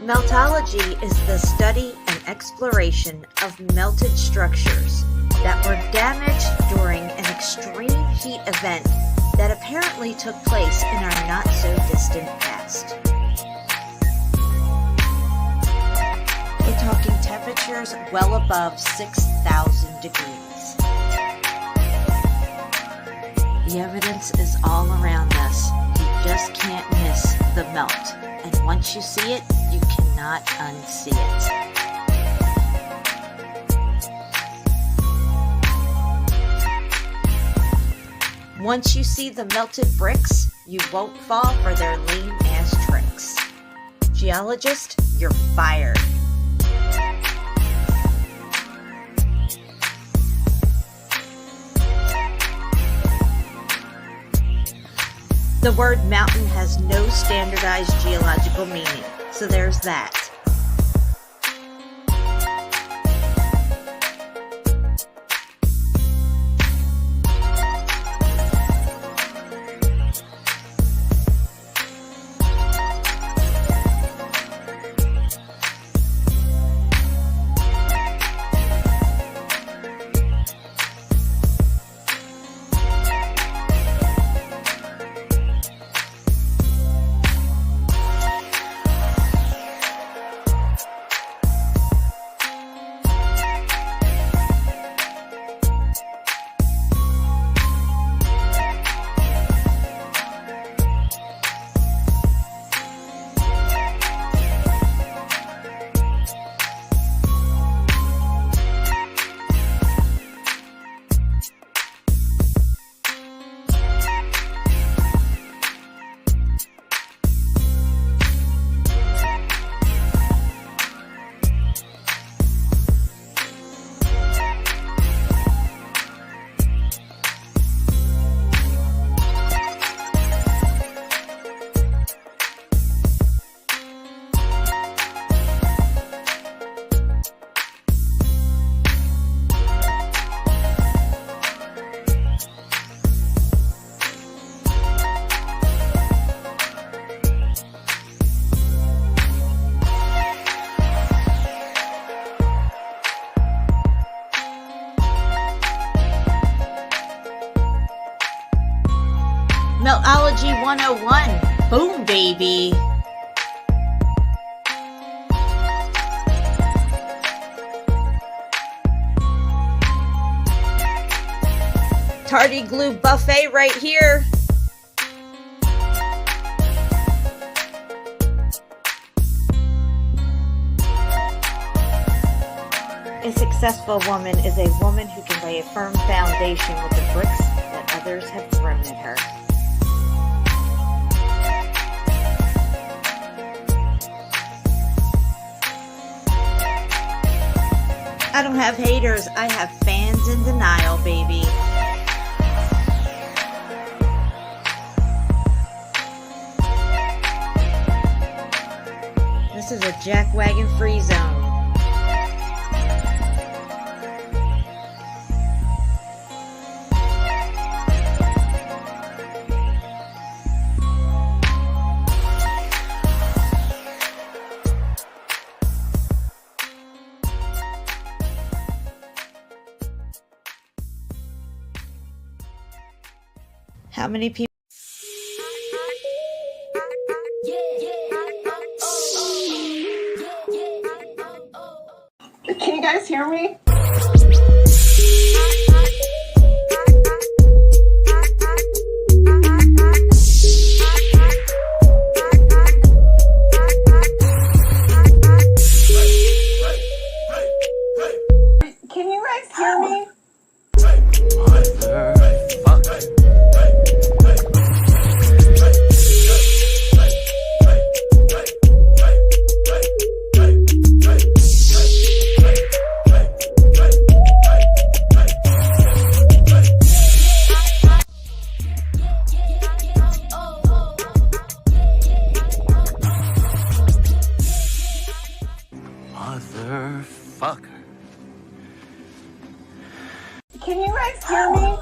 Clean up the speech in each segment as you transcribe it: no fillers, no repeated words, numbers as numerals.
Meltology is the study and exploration of melted structures that were damaged during an extreme heat event that apparently took place in our not-so-distant past. We're talking temperatures well above 6,000 degrees. The evidence is all around us. You just can't miss the melt. And once you see it, you cannot unsee it. Once you see the melted bricks, you won't fall for their lame-ass tricks. Geologist, you're fired. The word mountain has no standardized geological meaning, so there's that. Meltology 101. Boom, baby. Tardy glue buffet right here. A successful woman is a woman who can lay a firm foundation with the bricks that others have thrown at her. I don't have haters, I have fans in denial, baby. This is a jackwagon free zone. How many people? Can you guys hear me? Can you guys hear me? Motherfucker. Can you guys hear me?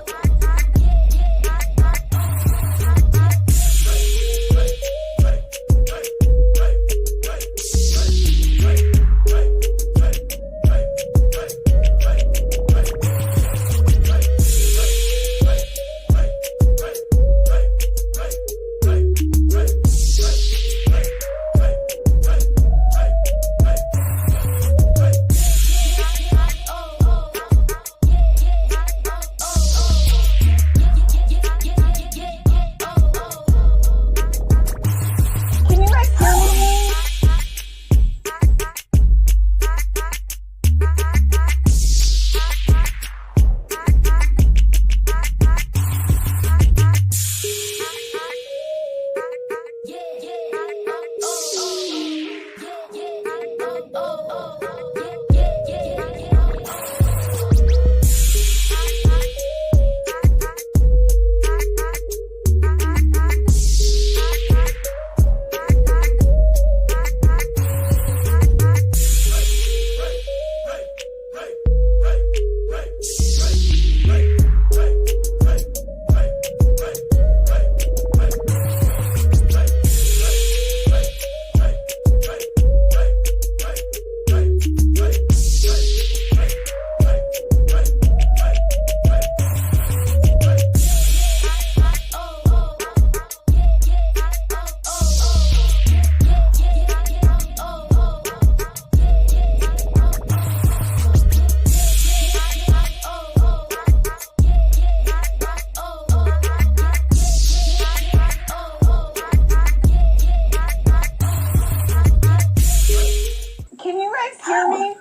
hear me?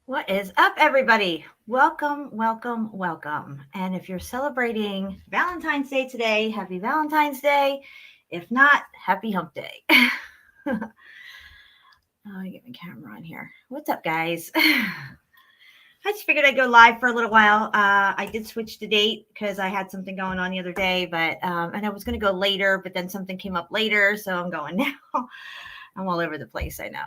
What is up, everybody? Welcome, welcome, welcome. And if you're celebrating Valentine's Day today, happy Valentine's Day. If not, happy hump day. Oh, I get my camera on here. What's up, guys? I just figured I'd go live for a little while. I did switch the date because I had something going on the other day, but and I was going to go later, but then something came up later, so I'm going now. I'm all over the place, I know.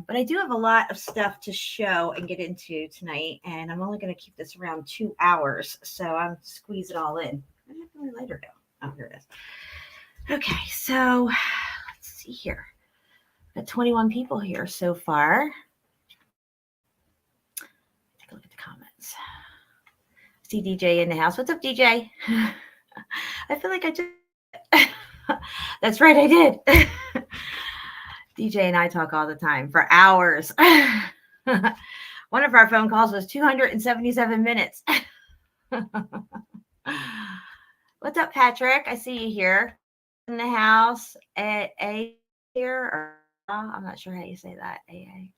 But I do have a lot of stuff to show and get into tonight, and I'm only going to keep this around 2 hours, so I'm squeeze it all in. Where did my lighter go? Oh, here it is. Okay, so let's see here. Got 21 people here so far. Take a look at the comments. See DJ in the house. What's up, DJ? I feel like I just... That's right, I did. DJ and I talk all the time for hours. One of our phone calls was 277 minutes. What's up, Patrick? I see you here in the house. A here, or I'm not sure how you say that. AA.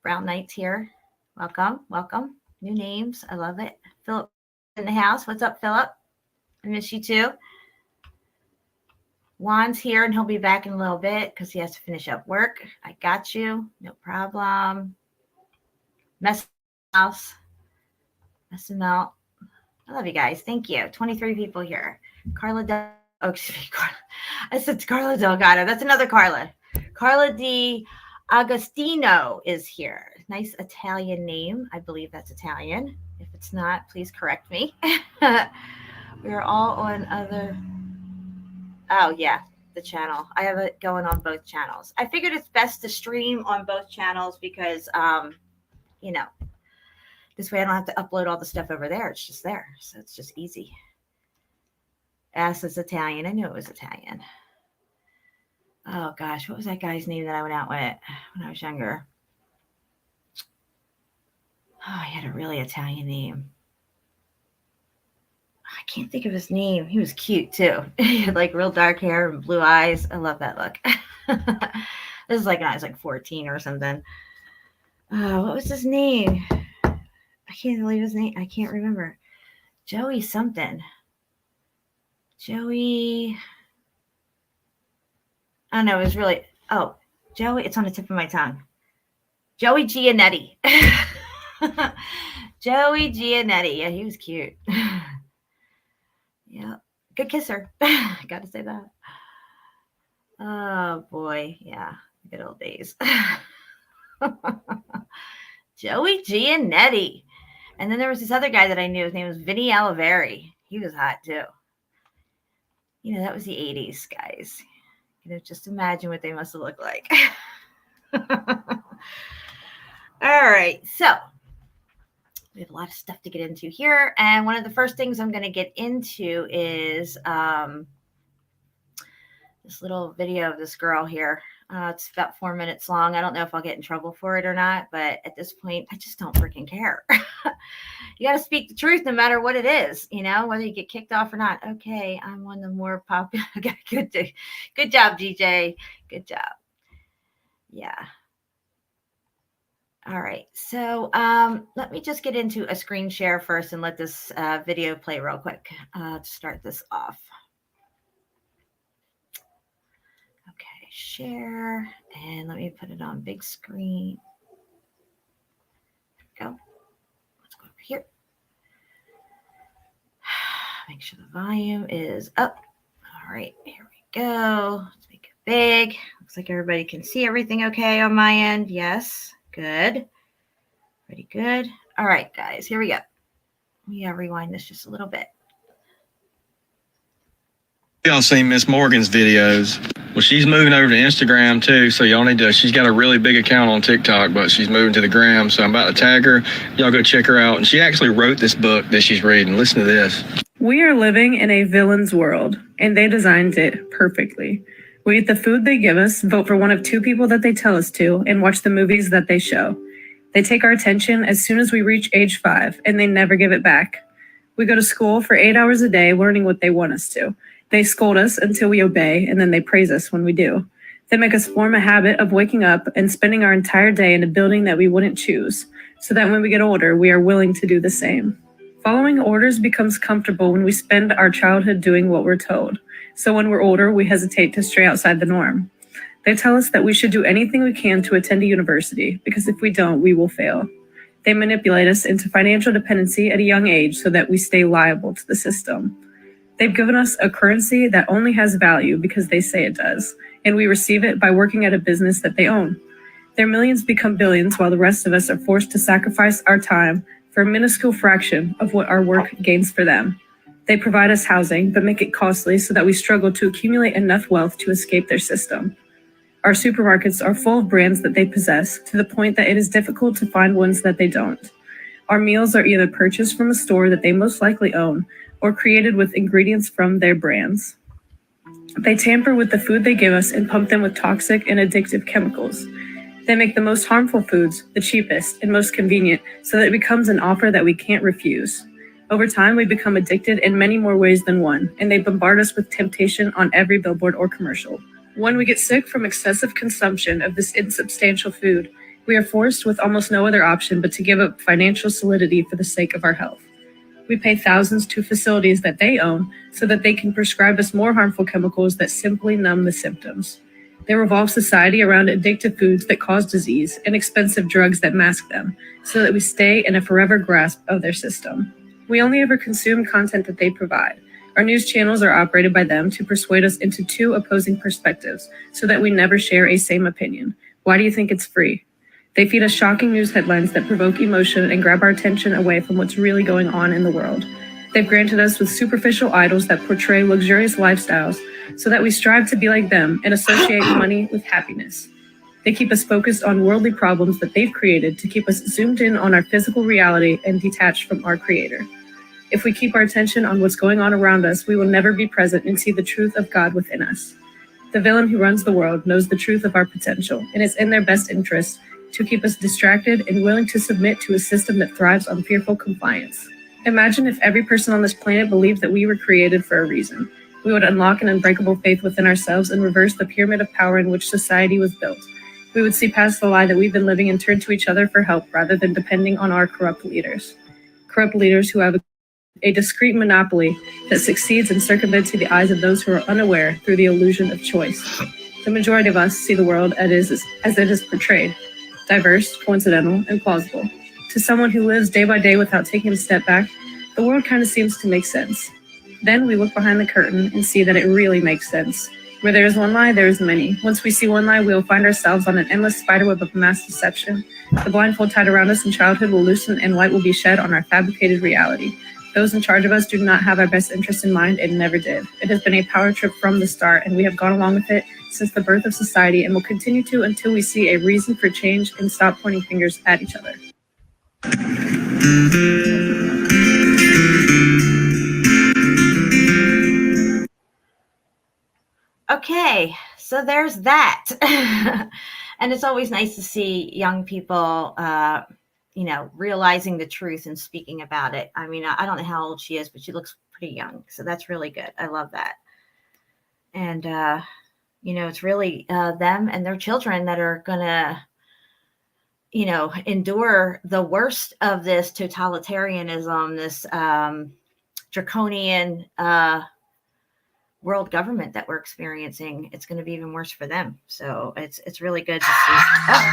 Brown Knights here. Welcome, welcome. New names. I love it. Philip in the house. What's up, Philip? I miss you too. Juan's here, and he'll be back in a little bit because he has to finish up work. I got you. No problem. Mess house. Mess them out. I love you guys. Thank you. 23 people here. Carla oh, excuse me, Carla. I said Carla Delgado. That's another Carla. Carla D. Agostino is here. Nice Italian name. I believe that's Italian. If it's not, please correct me. We're all on other... Oh, yeah, the channel. I have it going on both channels. I figured it's best to stream on both channels because, you know, this way I don't have to upload all the stuff over there. It's just there. So it's just easy. S is Italian. I knew it was Italian. Oh, gosh. What was that guy's name that I went out with when I was younger? Oh, he had a really Italian name. I can't think of his name. He was cute too. He had like real dark hair and blue eyes. I love that look. This is like when I was like 14 or something. What was his name? I can't believe his name. I can't remember. Joey something. Joey. I don't know. It was really, Joey. It's on the tip of my tongue. Joey Giannetti. Joey Giannetti. Yeah, he was cute. Yeah, good kisser. Got to say that. Oh boy, yeah, good old days. Joey Giannetti, and then there was this other guy that I knew. His name was Vinny Oliveri. He was hot too. You know, that was the '80s, guys. You know, just imagine what they must have looked like. All right, so. We have a lot of stuff to get into here. And one of the first things I'm going to get into is this little video of this girl here. It's about 4 minutes long. I don't know if I'll get in trouble for it or not, but at this point, I just don't freaking care. You got to speak the truth no matter what it is, you know, whether you get kicked off or not. Okay, I'm one of the more popular. Good job, DJ. Good job. Yeah. All right, so let me just get into a screen share first and let this video play real quick to start this off. Okay, share, and let me put it on big screen. There we go. Let's go over here. Make sure the volume is up. All right, here we go. Let's make it big. Looks like everybody can see everything okay on my end. Yes. Good. Pretty good. All right, guys, here we go. We gotta rewind this just a little bit. Y'all seen Miss Morgan's videos. Well, she's moving over to Instagram too, so y'all need to, she's got a really big account on TikTok, but she's moving to the gram, so I'm about to tag her. Y'all go check her out. And she actually wrote this book that she's reading. Listen to this. We are living in a villain's world, and they designed it perfectly. We eat the food they give us, vote for one of two people that they tell us to, and watch the movies that they show. They take our attention as soon as we reach age 5, and they never give it back. We go to school for 8 hours a day learning what they want us to, They scold us until we obey, and then they praise us when we do. They make us form a habit of waking up and spending our entire day in a building that we wouldn't choose, so that when we get older, we are willing to do the same. Following orders becomes comfortable when we spend our childhood doing what we're told. So when we're older, we hesitate to stray outside the norm. They tell us that we should do anything we can to attend a university, because if we don't, we will fail. They manipulate us into financial dependency at a young age so that we stay liable to the system. They've given us a currency that only has value because they say it does, and we receive it by working at a business that they own. Their millions become billions while the rest of us are forced to sacrifice our time for a minuscule fraction of what our work gains for them. They provide us housing, but make it costly so that we struggle to accumulate enough wealth to escape their system. Our supermarkets are full of brands that they possess, to the point that it is difficult to find ones that they don't. Our meals are either purchased from a store that they most likely own, or created with ingredients from their brands. They tamper with the food they give us and pump them with toxic and addictive chemicals. They make the most harmful foods the cheapest and most convenient, so that it becomes an offer that we can't refuse. Over time, we become addicted in many more ways than one, and they bombard us with temptation on every billboard or commercial. When we get sick from excessive consumption of this insubstantial food, we are forced with almost no other option but to give up financial solidity for the sake of our health. We pay thousands to facilities that they own so that they can prescribe us more harmful chemicals that simply numb the symptoms. They revolve society around addictive foods that cause disease and expensive drugs that mask them, so that we stay in a forever grasp of their system. We only ever consume content that they provide. Our news channels are operated by them to persuade us into two opposing perspectives, so that we never share a same opinion. Why do you think it's free? They feed us shocking news headlines that provoke emotion and grab our attention away from what's really going on in the world. They've granted us with superficial idols that portray luxurious lifestyles, so that we strive to be like them and associate money with happiness. They keep us focused on worldly problems that they've created to keep us zoomed in on our physical reality and detached from our Creator. If we keep our attention on what's going on around us, we will never be present and see the truth of God within us. The villain who runs the world knows the truth of our potential, and it's in their best interest to keep us distracted and willing to submit to a system that thrives on fearful compliance. Imagine if every person on this planet believed that we were created for a reason. We would unlock an unbreakable faith within ourselves and reverse the pyramid of power in which society was built. We would see past the lie that we've been living and turn to each other for help rather than depending on our corrupt leaders. Corrupt leaders who have a discrete monopoly that succeeds in circumventing the eyes of those who are unaware through the illusion of choice. The majority of us see the world as it is portrayed, diverse, coincidental, and plausible. To someone who lives day by day without taking a step back, the world kind of seems to make sense. Then we look behind the curtain and see that it really makes sense. Where there is one lie, there is many. Once we see one lie, we will find ourselves on an endless spiderweb of mass deception. The blindfold tied around us in childhood will loosen and light will be shed on our fabricated reality. Those in charge of us do not have our best interest in mind and never did. It has been a power trip from the start, and we have gone along with it since the birth of society and will continue to until we see a reason for change and stop pointing fingers at each other. Okay, so there's that. And it's always nice to see young people, realizing the truth and speaking about it. I mean, I don't know how old she is, but she looks pretty young. So that's really good. I love that. And, it's really them and their children that are going to, endure the worst of this totalitarianism, this draconian world government that we're experiencing. It's going to be even worse for them. So it's really good to see. Oh.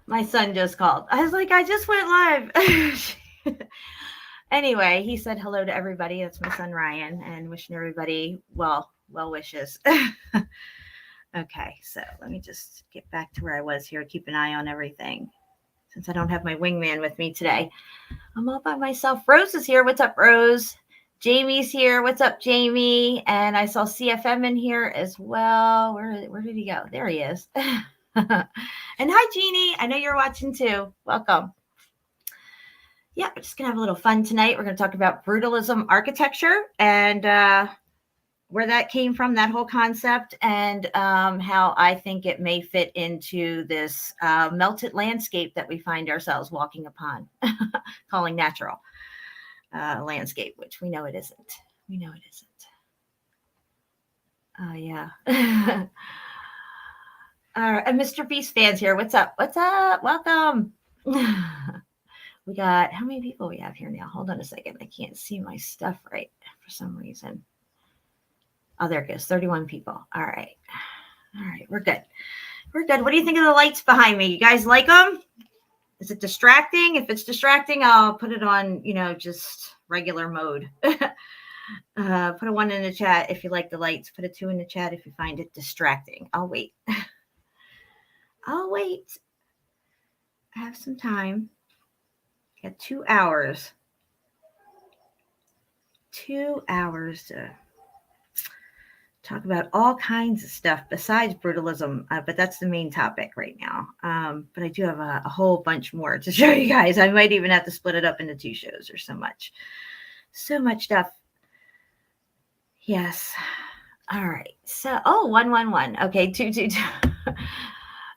My son just called. I was like, I just went live. Anyway, he said hello to everybody. That's my son Ryan, and wishing everybody well wishes. Okay, so let me just get back to where I was here. Keep an eye on everything. Since I don't have my wingman with me today, I'm all by myself. Rose is here. What's up, Rose? Jamie's here. What's up, Jamie? And I saw CFM in here as well. Where did he go? There he is. And hi, Jeannie. I know you're watching too. Welcome. Yeah, we're just going to have a little fun tonight. We're going to talk about brutalism architecture and where that came from, that whole concept, and how I think it may fit into this melted landscape that we find ourselves walking upon, calling natural landscape, which we know it isn't. We know it isn't. Oh, yeah. All right, and Mr. Beast fans here. What's up? What's up? Welcome. We got, how many people we have here now? Hold on a second. I can't see my stuff right for some reason. Oh, there it goes. 31 people. All right. All right. We're good. We're good. What do you think of the lights behind me? You guys like them? Is it distracting? If it's distracting, I'll put it on, just regular mode. Put a 1 in the chat if you like the lights. Put a 2 in the chat if you find it distracting. I'll wait. I'll wait. I have some time. Got 2 hours. 2 hours to talk about all kinds of stuff besides brutalism, but that's the main topic right now. But I do have a whole bunch more to show you guys. I might even have to split it up into 2 shows. There's so much stuff. Yes. All right. So, 1, 1, 1. Okay, 2, 2, 2.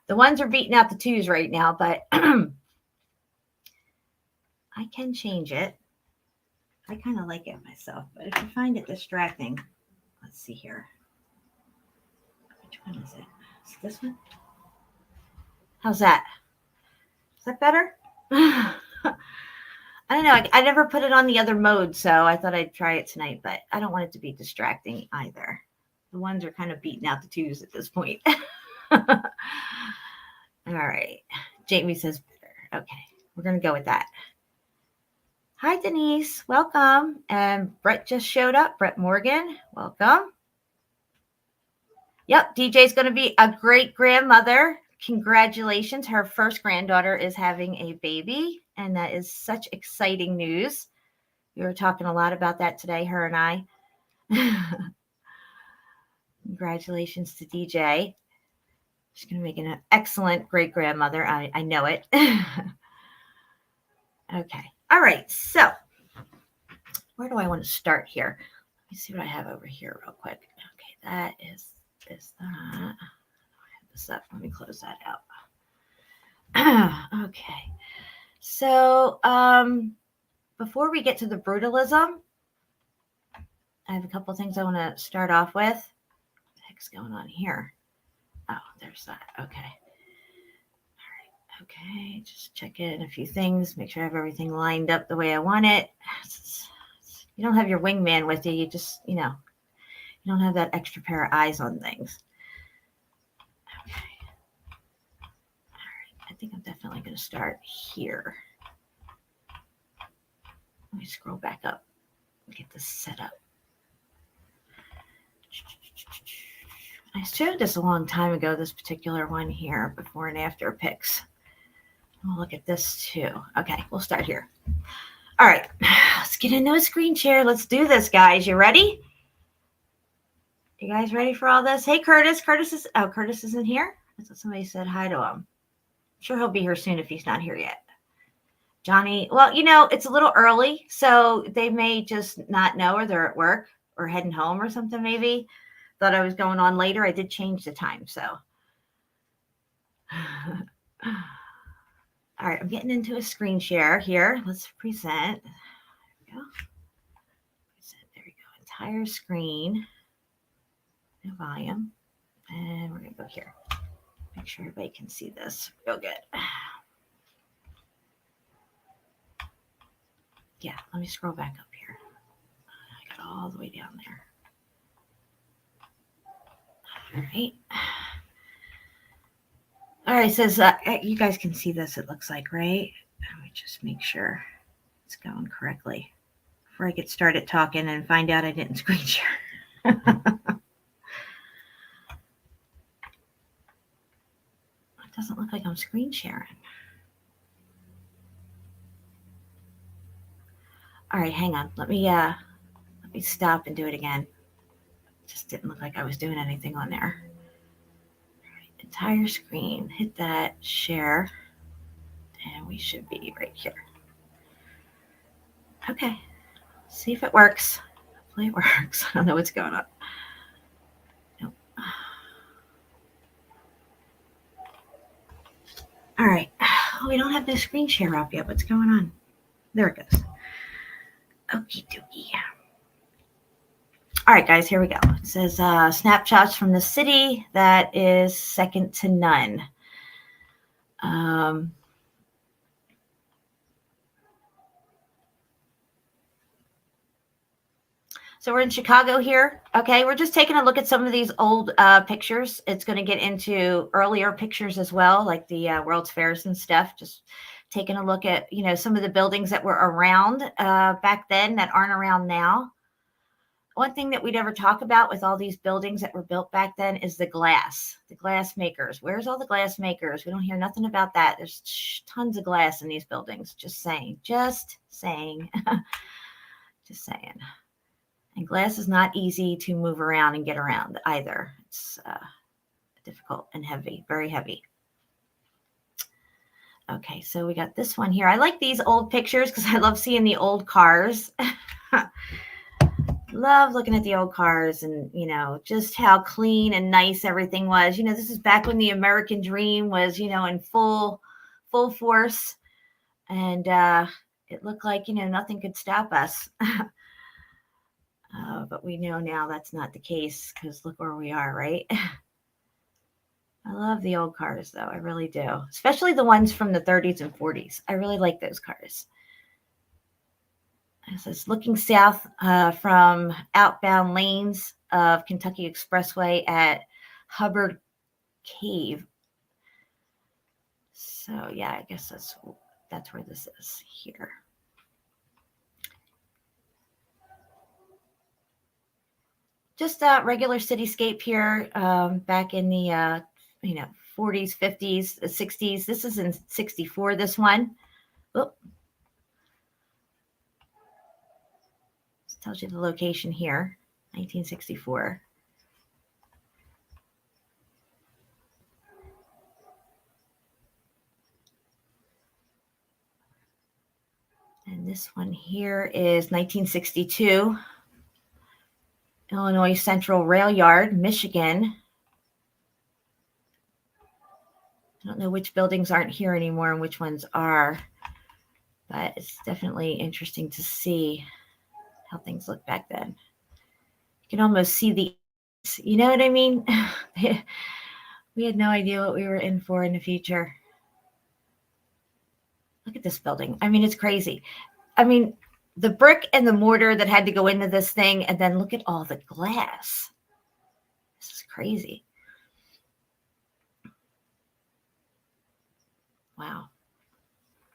The 1s are beating out the 2s right now, but I can change it. I kind of like it myself, but if you find it distracting, let's see here. Which one is it? Is it this one? How's that? Is that better? I don't know. I never put it on the other mode, so I thought I'd try it tonight, but I don't want it to be distracting either. The 1s are kind of beating out the 2s at this point. All right. Jamie says better. Okay. We're going to go with that. Hi, Denise. Welcome. And Brett just showed up. Brett Morgan. Welcome. Yep. DJ's going to be a great grandmother. Congratulations. Her first granddaughter is having a baby. And that is such exciting news. We were talking a lot about that today, her and I. Congratulations to DJ. She's going to make an excellent great grandmother. I know it. Okay. All right. So where do I want to start here? Let me see what I have over here real quick. Okay. That is that. I have this up. Let me close that out. Okay. So before we get to the brutalism, I have a couple of things I want to start off with. What the heck's going on here? Oh, there's that. Okay. All right. Okay. Just check in a few things. Make sure I have everything lined up the way I want it. You don't have your wingman with you. You just, you don't have that extra pair of eyes on things. Okay. All right. I think I'm definitely going to start here. Let me scroll back up and get this set up. I showed this a long time ago, this particular one here, before and after pics. We'll look at this too. Okay, we'll start here. All right, let's get into a screen share. Let's do this, guys. You ready? You guys ready for all this? Hey, Curtis. Curtis isn't here? I thought somebody said hi to him. I'm sure he'll be here soon if he's not here yet. Johnny, well, it's a little early, so they may just not know, or they're at work or heading home or something maybe. Thought I was going on later. I did change the time, so. All right, I'm getting into a screen share here. Let's present. There we go. Present. There we go. Entire screen. No volume. And we're going to go here. Make sure everybody can see this real good. Yeah, let me scroll back up here. I got all the way down there. All right. All right, it says, you guys can see this, it looks like, right? Let me just make sure it's going correctly before I get started talking and find out I didn't screen share. Doesn't look like I'm screen sharing. All right, hang on. Let me stop and do it again. It just didn't look like I was doing anything on there. All right, entire screen. Hit that share, and we should be right here. Okay. See if it works. Hopefully it works. I don't know what's going on. Nope. All right. Oh, we don't have the screen share up yet. What's going on? There it goes. Okie dokie. All right, guys, here we go. It says snapshots from the city. That is second to none. So we're in Chicago here. Okay, we're just taking a look at some of these old pictures. It's going to get into earlier pictures as well, like the World's Fairs and stuff. Just taking a look at, some of the buildings that were around back then that aren't around now. One thing that we never talk about with all these buildings that were built back then is the glass makers. Where's all the glass makers? We don't hear nothing about that. There's tons of glass in these buildings. Just saying. Just saying. Just saying. And glass is not easy to move around and get around either. It's difficult and heavy, very heavy. Okay, so we got this one here. I like these old pictures because I love seeing the old cars. Love looking at the old cars and, just how clean and nice everything was. This is back when the American dream was, in full force. And it looked like, nothing could stop us. But we know now that's not the case because look where we are, right? I love the old cars, though. I really do, especially the ones from the 30s and 40s. I really like those cars. It says looking south from outbound lanes of Kentucky Expressway at Hubbard Cave. So, yeah, I guess that's where this is here. Just a regular cityscape here back in the, 40s, 50s, 60s. This is in 64, this one. Oop. This tells you the location here, 1964. And this one here is 1962. Illinois Central Rail Yard, Michigan. I don't know which buildings aren't here anymore and which ones are, but it's definitely interesting to see how things look back then. You can almost see you know what I mean? We had no idea what we were in for in the future. Look at this building. I mean, it's crazy. I mean, the brick and the mortar that had to go into this thing, and then look at all the glass. This is crazy. Wow.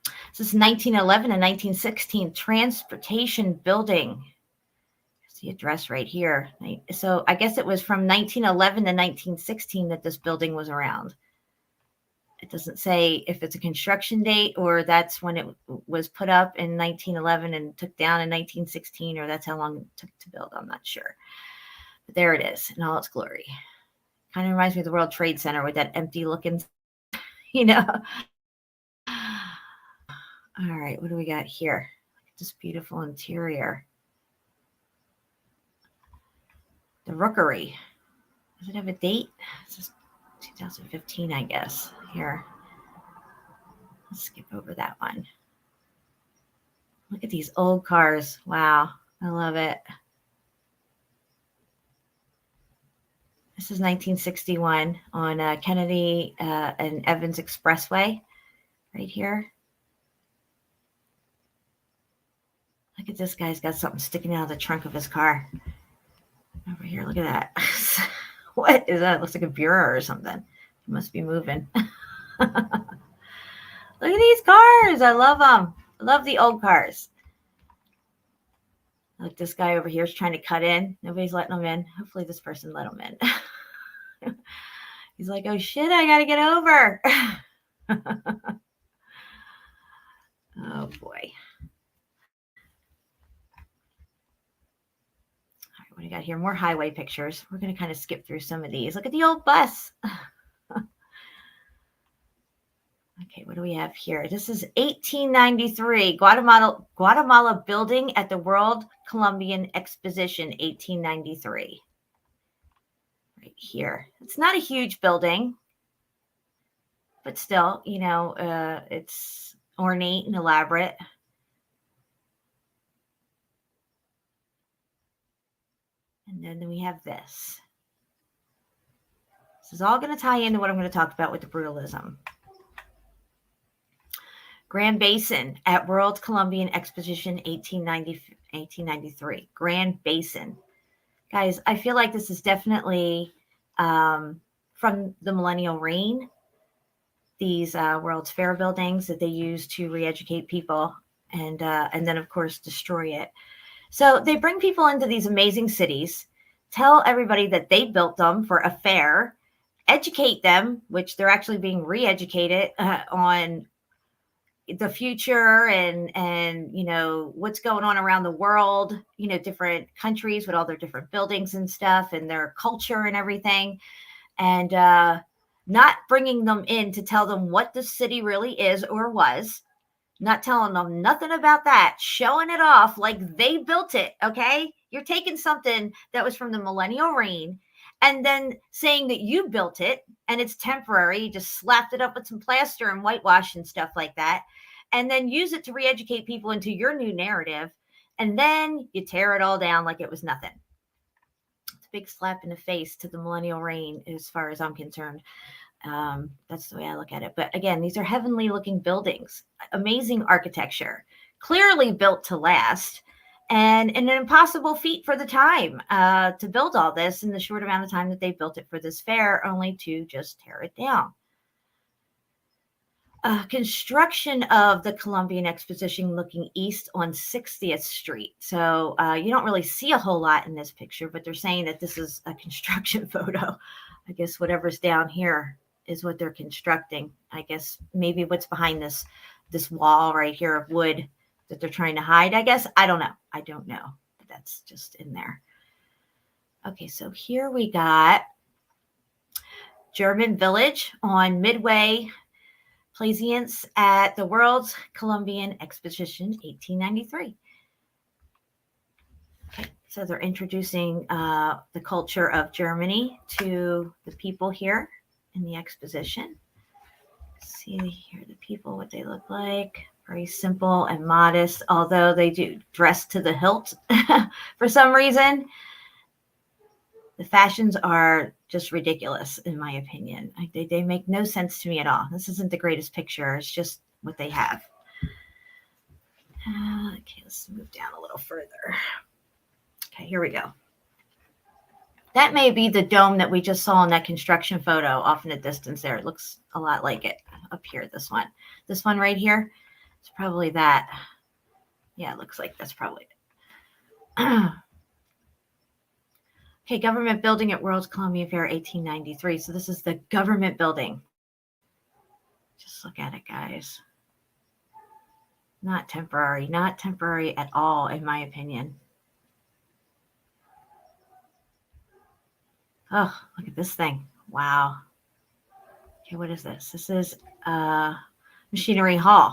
This is 1911 and 1916 Transportation Building. There's the address right here. So I guess it was from 1911 to 1916 that this building was around. It doesn't say if it's a construction date or that's when it was put up in 1911 and took down in 1916, or that's how long it took to build. I'm not sure. But there it is in all its glory. Kind of reminds me of the World Trade Center with that empty looking, All right, what do we got here? This beautiful interior. The Rookery. Does it have a date? This is 2015, I guess. Here. Let's skip over that one. Look at these old cars. Wow, I love it. This is 1961 on Kennedy and Evans Expressway, right here. Look at this guy's got something sticking out of the trunk of his car. Over here, look at that. What is that? It looks like a bureau or something. It must be moving. Look at these cars. I love them. I love the old cars. Look, this guy over here is trying to cut in. Nobody's letting him in. Hopefully this person let him in. He's like, oh shit, I gotta get over. Oh boy. All right, what do we got here? More highway pictures. We're gonna kind of skip through some of these. Look at the old bus. Okay, what do we have here? This is 1893, Guatemala building at the World Columbian Exposition, 1893. Right here. It's not a huge building, but still, you know, it's ornate and elaborate. And then we have this. This is all going to tie into what I'm going to talk about with the brutalism. Grand Basin at World Columbian Exposition 1893. Grand Basin. Guys, I feel like this is definitely from the Millennial Reign. These World's Fair buildings that they use to re-educate people and then, of course, destroy it. So they bring people into these amazing cities, tell everybody that they built them for a fair, educate them, which they're actually being re-educated on the future and you know what's going on around the world, you know, different countries with all their different buildings and stuff and their culture and everything, and not bringing them in to tell them what the city really is or was, not telling them nothing about that, showing it off like they built it. Okay, you're taking something that was from the millennial reign and then saying that you built it and it's temporary. You just slapped it up with some plaster and whitewash and stuff like that, and then use it to re-educate people into your new narrative. And then you tear it all down like it was nothing. It's a big slap in the face to the millennial reign, as far as I'm concerned. That's the way I look at it. But again, these are heavenly looking buildings, amazing architecture, clearly built to last. And an impossible feat for the time to build all this in the short amount of time that they built it for this fair, only to just tear it down. Construction of the Columbian Exposition looking east on 60th Street. So you don't really see a whole lot in this picture, but they're saying that this is a construction photo. I guess whatever's down here is what they're constructing. I guess maybe what's behind this wall right here of wood that they're trying to hide, I guess. I don't know. I don't know. But that's just in there. Okay, so here we got German Village on Midway Plaisance at the World's Columbian Exposition 1893. Okay, so they're introducing the culture of Germany to the people here in the exposition. See here the people, what they look like. Very simple and modest, although they do dress to the hilt for some reason. The fashions are just ridiculous, in my opinion. They make no sense to me at all. This isn't the greatest picture. It's just what they have. Okay, let's move down a little further. Okay, here we go. That may be the dome that we just saw in that construction photo off in the distance there. It looks a lot like it up here, this one. This one right here, it's probably that. Yeah, it looks like that's probably it. Okay, government building at World's Columbian Fair, 1893. So this is the government building. Just look at it, guys. Not temporary at all, in my opinion. Oh, look at this thing. Wow. Okay, what is this? This is Machinery Hall,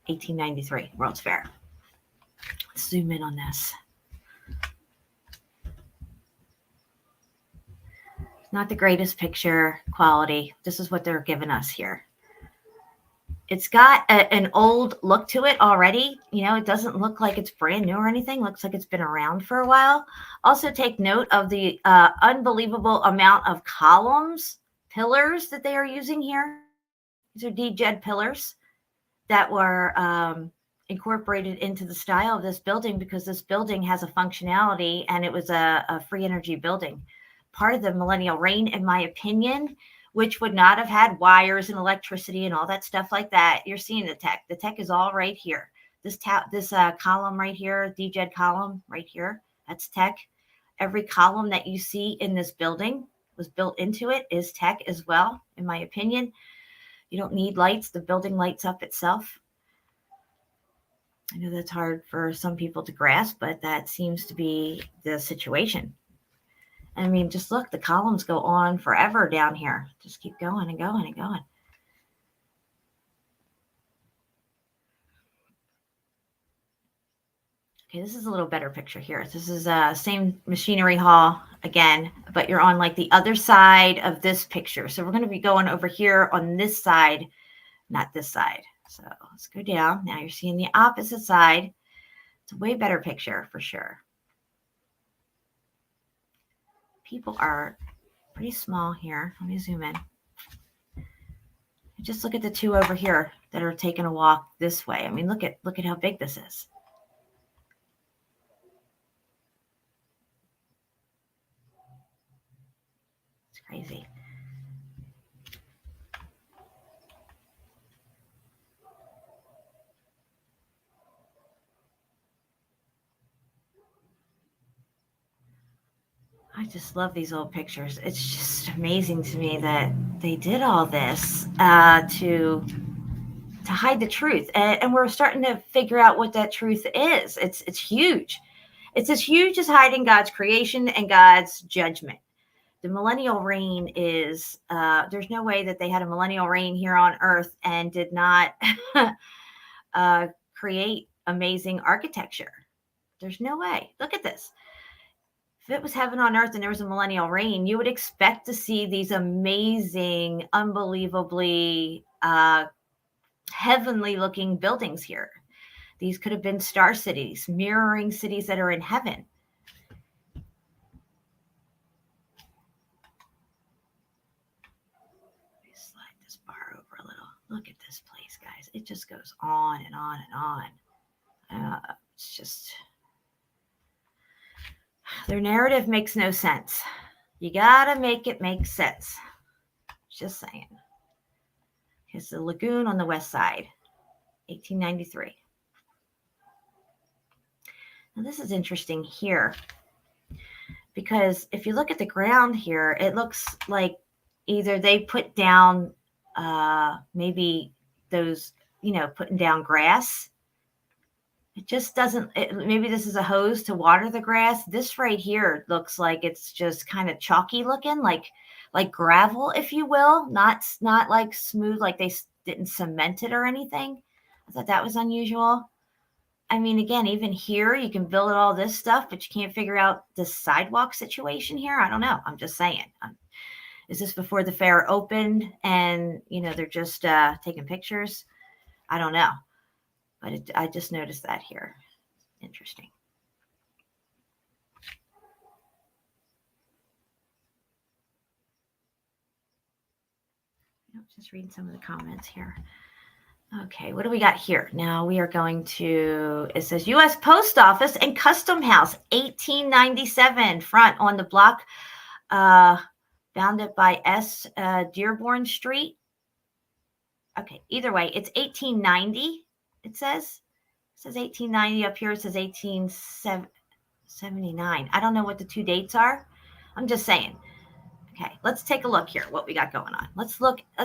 1893, World's Fair. Let's zoom in on this. Not the greatest picture quality. This is what they're giving us here. It's got an old look to it already. You know, it doesn't look like it's brand new or anything. Looks like it's been around for a while. Also take note of the unbelievable amount of columns, pillars that they are using here. These are DJED pillars that were incorporated into the style of this building because this building has a functionality and it was a free energy building. Part of the millennial reign, in my opinion, which would not have had wires and electricity and all that stuff like that. You're seeing the tech. The tech is all right here. This column right here, DJED column right here, that's tech. Every column that you see in this building was built into it is tech as well, in my opinion. You don't need lights. The building lights up itself. I know that's hard for some people to grasp, but that seems to be the situation. I mean, just look, the columns go on forever down here. Just keep going and going and going. Okay, this is a little better picture here. This is same machinery hall again, but you're on like the other side of this picture. So we're going to be going over here on this side, not this side. So let's go down. Now you're seeing the opposite side. It's a way better picture for sure. People are pretty small here. Let me zoom in. Just look at the two over here that are taking a walk this way. I mean, look at how big this is. It's crazy. I just love these old pictures. It's just amazing to me that they did all this to hide the truth, and we're starting to figure out what that truth is. It's huge. It's as huge as hiding God's creation and God's judgment. The millennial reign is there's no way that they had a millennial reign here on earth and did not create amazing architecture. There's no way. Look at this. If it was heaven on earth and there was a millennial reign, you would expect to see these amazing, unbelievably heavenly looking buildings here. These could have been star cities, mirroring cities that are in heaven. Let me slide this bar over a little. Look at this place, guys. It just goes on and on and on. It's just... Their narrative makes no sense. You gotta make it make sense. Just saying. Here's the lagoon on the west side, 1893. Now this is interesting here because if you look at the ground here, it looks like either they put down maybe those, putting down grass. It just doesn't, maybe this is a hose to water the grass. This right here looks like it's just kind of chalky looking, like gravel, if you will, not like smooth, like they didn't cement it or anything. I thought that was unusual. I mean, again, even here, you can build all this stuff, but you can't figure out the sidewalk situation here. I don't know. I'm just saying. Is this before the fair opened and, they're just taking pictures? I don't know. But I just noticed that here. Interesting. Just reading some of the comments here. Okay, what do we got here? Now we are going to, it says U.S. Post Office and Custom House, 1897, front on the block, bounded by S. Dearborn Street. Okay, either way, it's 1890. It says 1890 up here. It says 1879. I don't know what the two dates are. I'm just saying. Okay, let's take a look here. What we got going on. Let's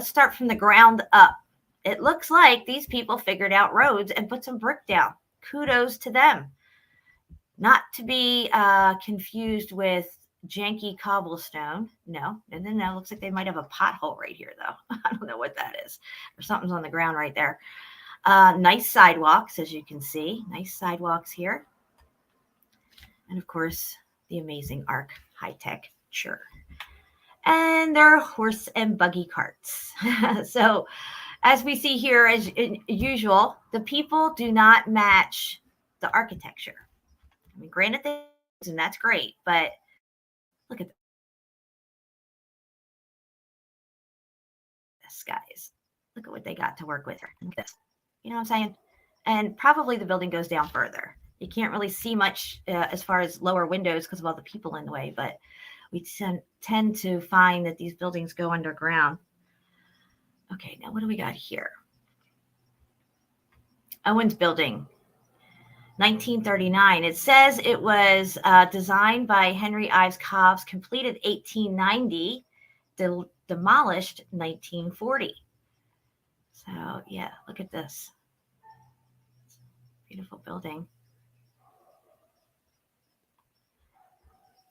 start from the ground up. It looks like these people figured out roads and put some brick down. Kudos to them. Not to be confused with janky cobblestone. No. Looks like they might have a pothole right here, though. I don't know what that is. Or something's on the ground right there. Nice sidewalks, as you can see. Nice sidewalks here. And, of course, the amazing architecture. And their horse and buggy carts. So, as we see here, as usual, the people do not match the architecture. I mean, granted, and that's great, but look at this, guys. Look at what they got to work with. Look at this. You know what I'm saying? And probably the building goes down further. You can't really see much as far as lower windows because of all the people in the way, but we tend to find that these buildings go underground. Okay, now what do we got here? Owen's building. 1939. It says it was designed by Henry Ives Cobbs, completed 1890, demolished 1940. So yeah, look at this. Beautiful building.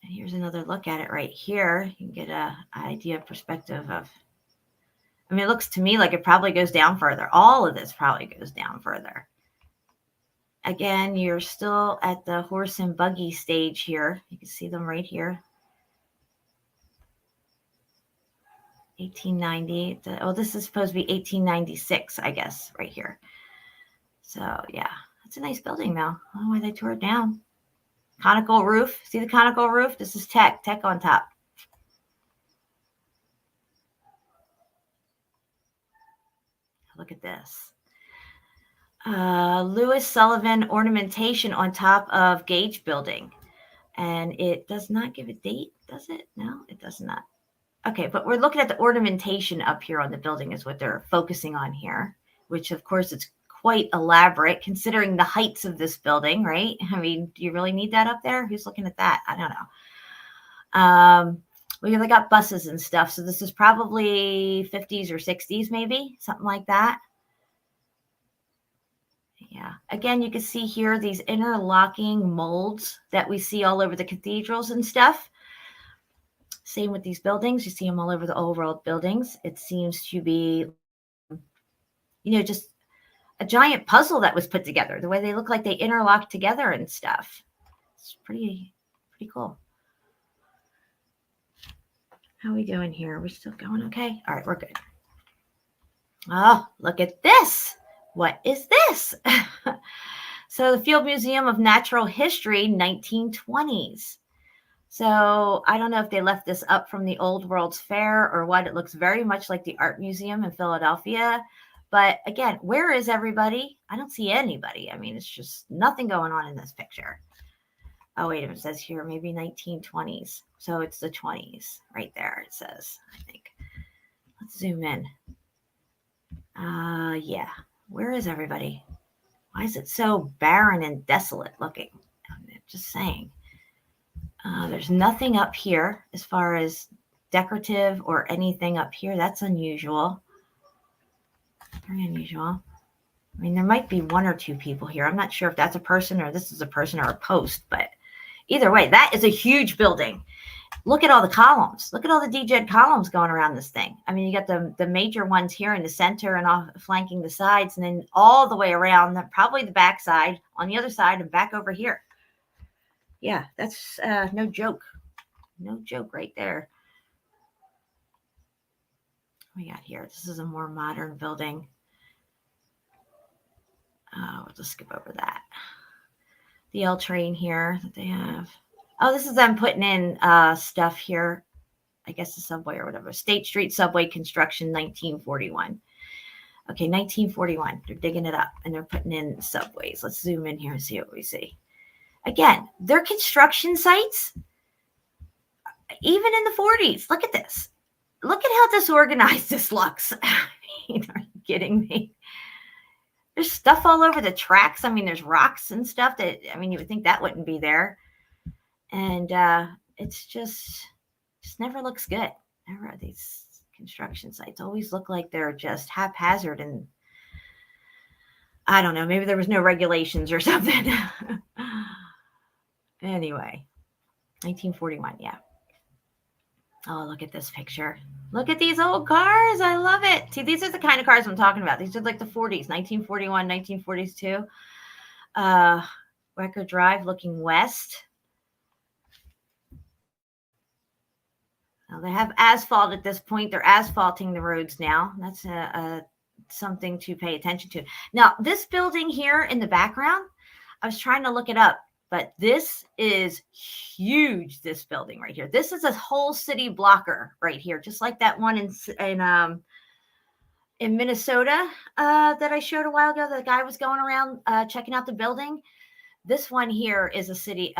And here's another look at it right here. You can get an idea, perspective of, I mean, it looks to me like it probably goes down further. All of this probably goes down further. Again, you're still at the horse and buggy stage here. You can see them right here. 1890. Oh, this is supposed to be 1896, I guess, right here. So, yeah, it's a nice building, though. I don't know why they tore it down. Conical roof. See the conical roof? This is tech on top. Look at this. Lewis Sullivan ornamentation on top of Gage building. And it does not give a date, does it? No, it does not. Okay, but we're looking at the ornamentation up here on the building is what they're focusing on here, which of course it's quite elaborate considering the heights of this building, right? I mean, do you really need that up there? Who's looking at that? I don't know. We really got buses and stuff. So this is probably 50s or 60s, maybe something like that. Yeah. Again, you can see here these interlocking molds that we see all over the cathedrals and stuff. Same with these buildings. You see them all over the old world buildings. It seems to be, just a giant puzzle that was put together. The way they look like they interlock together and stuff. It's pretty cool. How are we doing here? Are we still going okay? All right, we're good. Oh, look at this. What is this? So the Field Museum of Natural History, 1920s. So I don't know if they left this up from the Old World's Fair or what. It looks very much like the Art Museum in Philadelphia. But again, where is everybody? I don't see anybody. I mean, it's just nothing going on in this picture. Oh, wait, it says here maybe 1920s. So it's the 20s right there, it says, I think. Let's zoom in. Yeah. Where is everybody? Why is it so barren and desolate looking? I'm just saying. There's nothing up here as far as decorative or anything up here. That's unusual. Very unusual. I mean, there might be one or two people here. I'm not sure if that's a person or this is a person or a post, but either way, that is a huge building. Look at all the columns. Look at all the DJed columns going around this thing. I mean, you got the major ones here in the center and off flanking the sides, and then all the way around, probably the back side, on the other side, and back over here. Yeah, that's no joke. No joke right there. What we got here? This is a more modern building. We'll just skip over that. The L train here that they have. Oh, this is them putting in stuff here. I guess the subway or whatever. State Street Subway construction, 1941. Okay, 1941. They're digging it up and they're putting in subways. Let's zoom in here and see what we see. Again, their construction sites, even in the 40s. Look at this. Look at how disorganized this looks. I mean, are you kidding me? There's stuff all over the tracks. I mean, there's rocks and stuff that, I mean, you would think that wouldn't be there. And it's just never looks good. Never, these construction sites always look like they're just haphazard. And I don't know, maybe there was no regulations or something. Anyway, 1941, yeah. Oh, look at this picture. Look at these old cars. I love it. See, these are the kind of cars I'm talking about. These are like the 40s, 1941, 1942. Record Drive looking west. Now, they have asphalt at this point. They're asphalting the roads now. That's something to pay attention to. Now, this building here in the background, I was trying to look it up, but this is huge, this building right here. This is a whole city blocker right here, just like that one in Minnesota that I showed a while ago. The guy was going around checking out the building. This one here is a city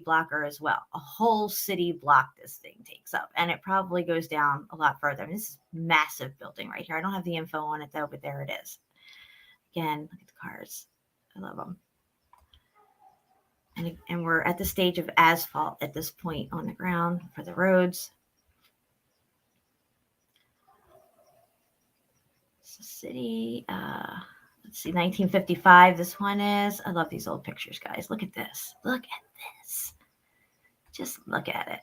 blocker as well. A whole city block this thing takes up, and it probably goes down a lot further. I mean, this is a massive building right here. I don't have the info on it though, but there it is. Again, look at the cars. I love them. And we're at the stage of asphalt at this point on the ground for the roads. It's a city, let's see, 1955, this one is. I love these old pictures, guys. Look at this. Look at this. Just look at it.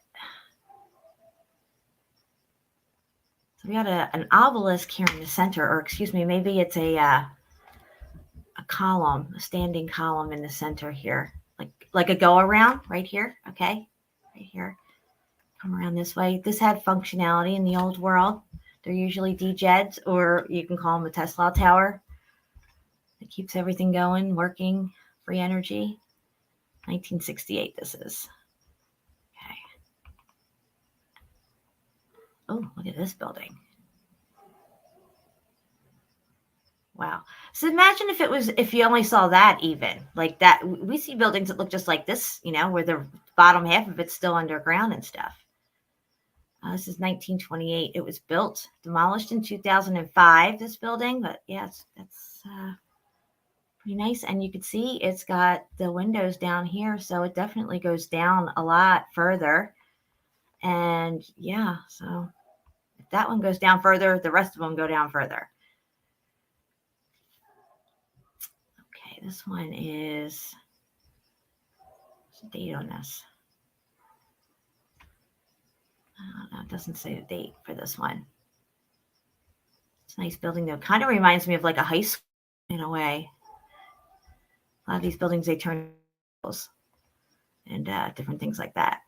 So we got an obelisk here in the center, or excuse me, maybe it's a column, a standing column in the center here, like a go around right here. Okay, right here. Come around this way. This had functionality in the old world. They're usually DJEDs, or you can call them a Tesla tower. It keeps everything going, working, free energy. 1968, this is. Okay. Oh, look at this building. Wow. So imagine if you only saw that even like that. We see buildings that look just like this, where the bottom half of it's still underground and stuff. This is 1928. It was built, demolished in 2005, this building, but yeah, that's pretty nice. And you can see it's got the windows down here, so it definitely goes down a lot further. And yeah, so if that one goes down further, the rest of them go down further. Okay, this one is, what's the date on this? I don't know, it doesn't say the date for this one. It's a nice building though. Kind of reminds me of like a high school in a way. A lot of these buildings, they turn and different things like that.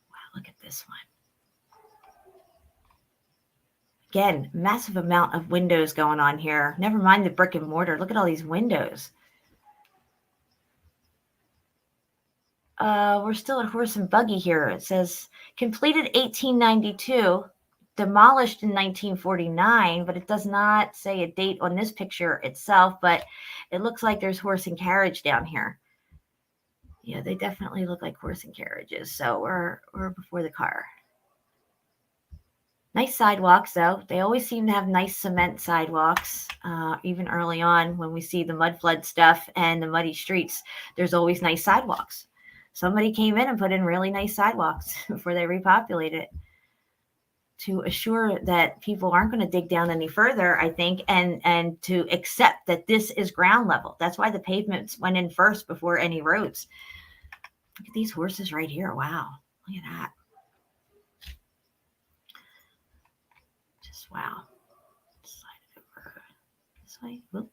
Wow, look at this one. Again, massive amount of windows going on here. Never mind the brick and mortar. Look at all these windows. We're still at Horse and Buggy here. It says completed 1892, demolished in 1949, but it does not say a date on this picture itself, but it looks like there's horse and carriage down here. Yeah, they definitely look like horse and carriages. So we're before the car. Nice sidewalks, though. They always seem to have nice cement sidewalks. Even early on when we see the mud flood stuff and the muddy streets, there's always nice sidewalks. Somebody came in and put in really nice sidewalks before they repopulated it to assure that people aren't going to dig down any further, I think, and to accept that this is ground level. That's why the pavements went in first before any roads. Look at these horses right here. Wow. Look at that. Just wow. Slide it over this way. Whoop.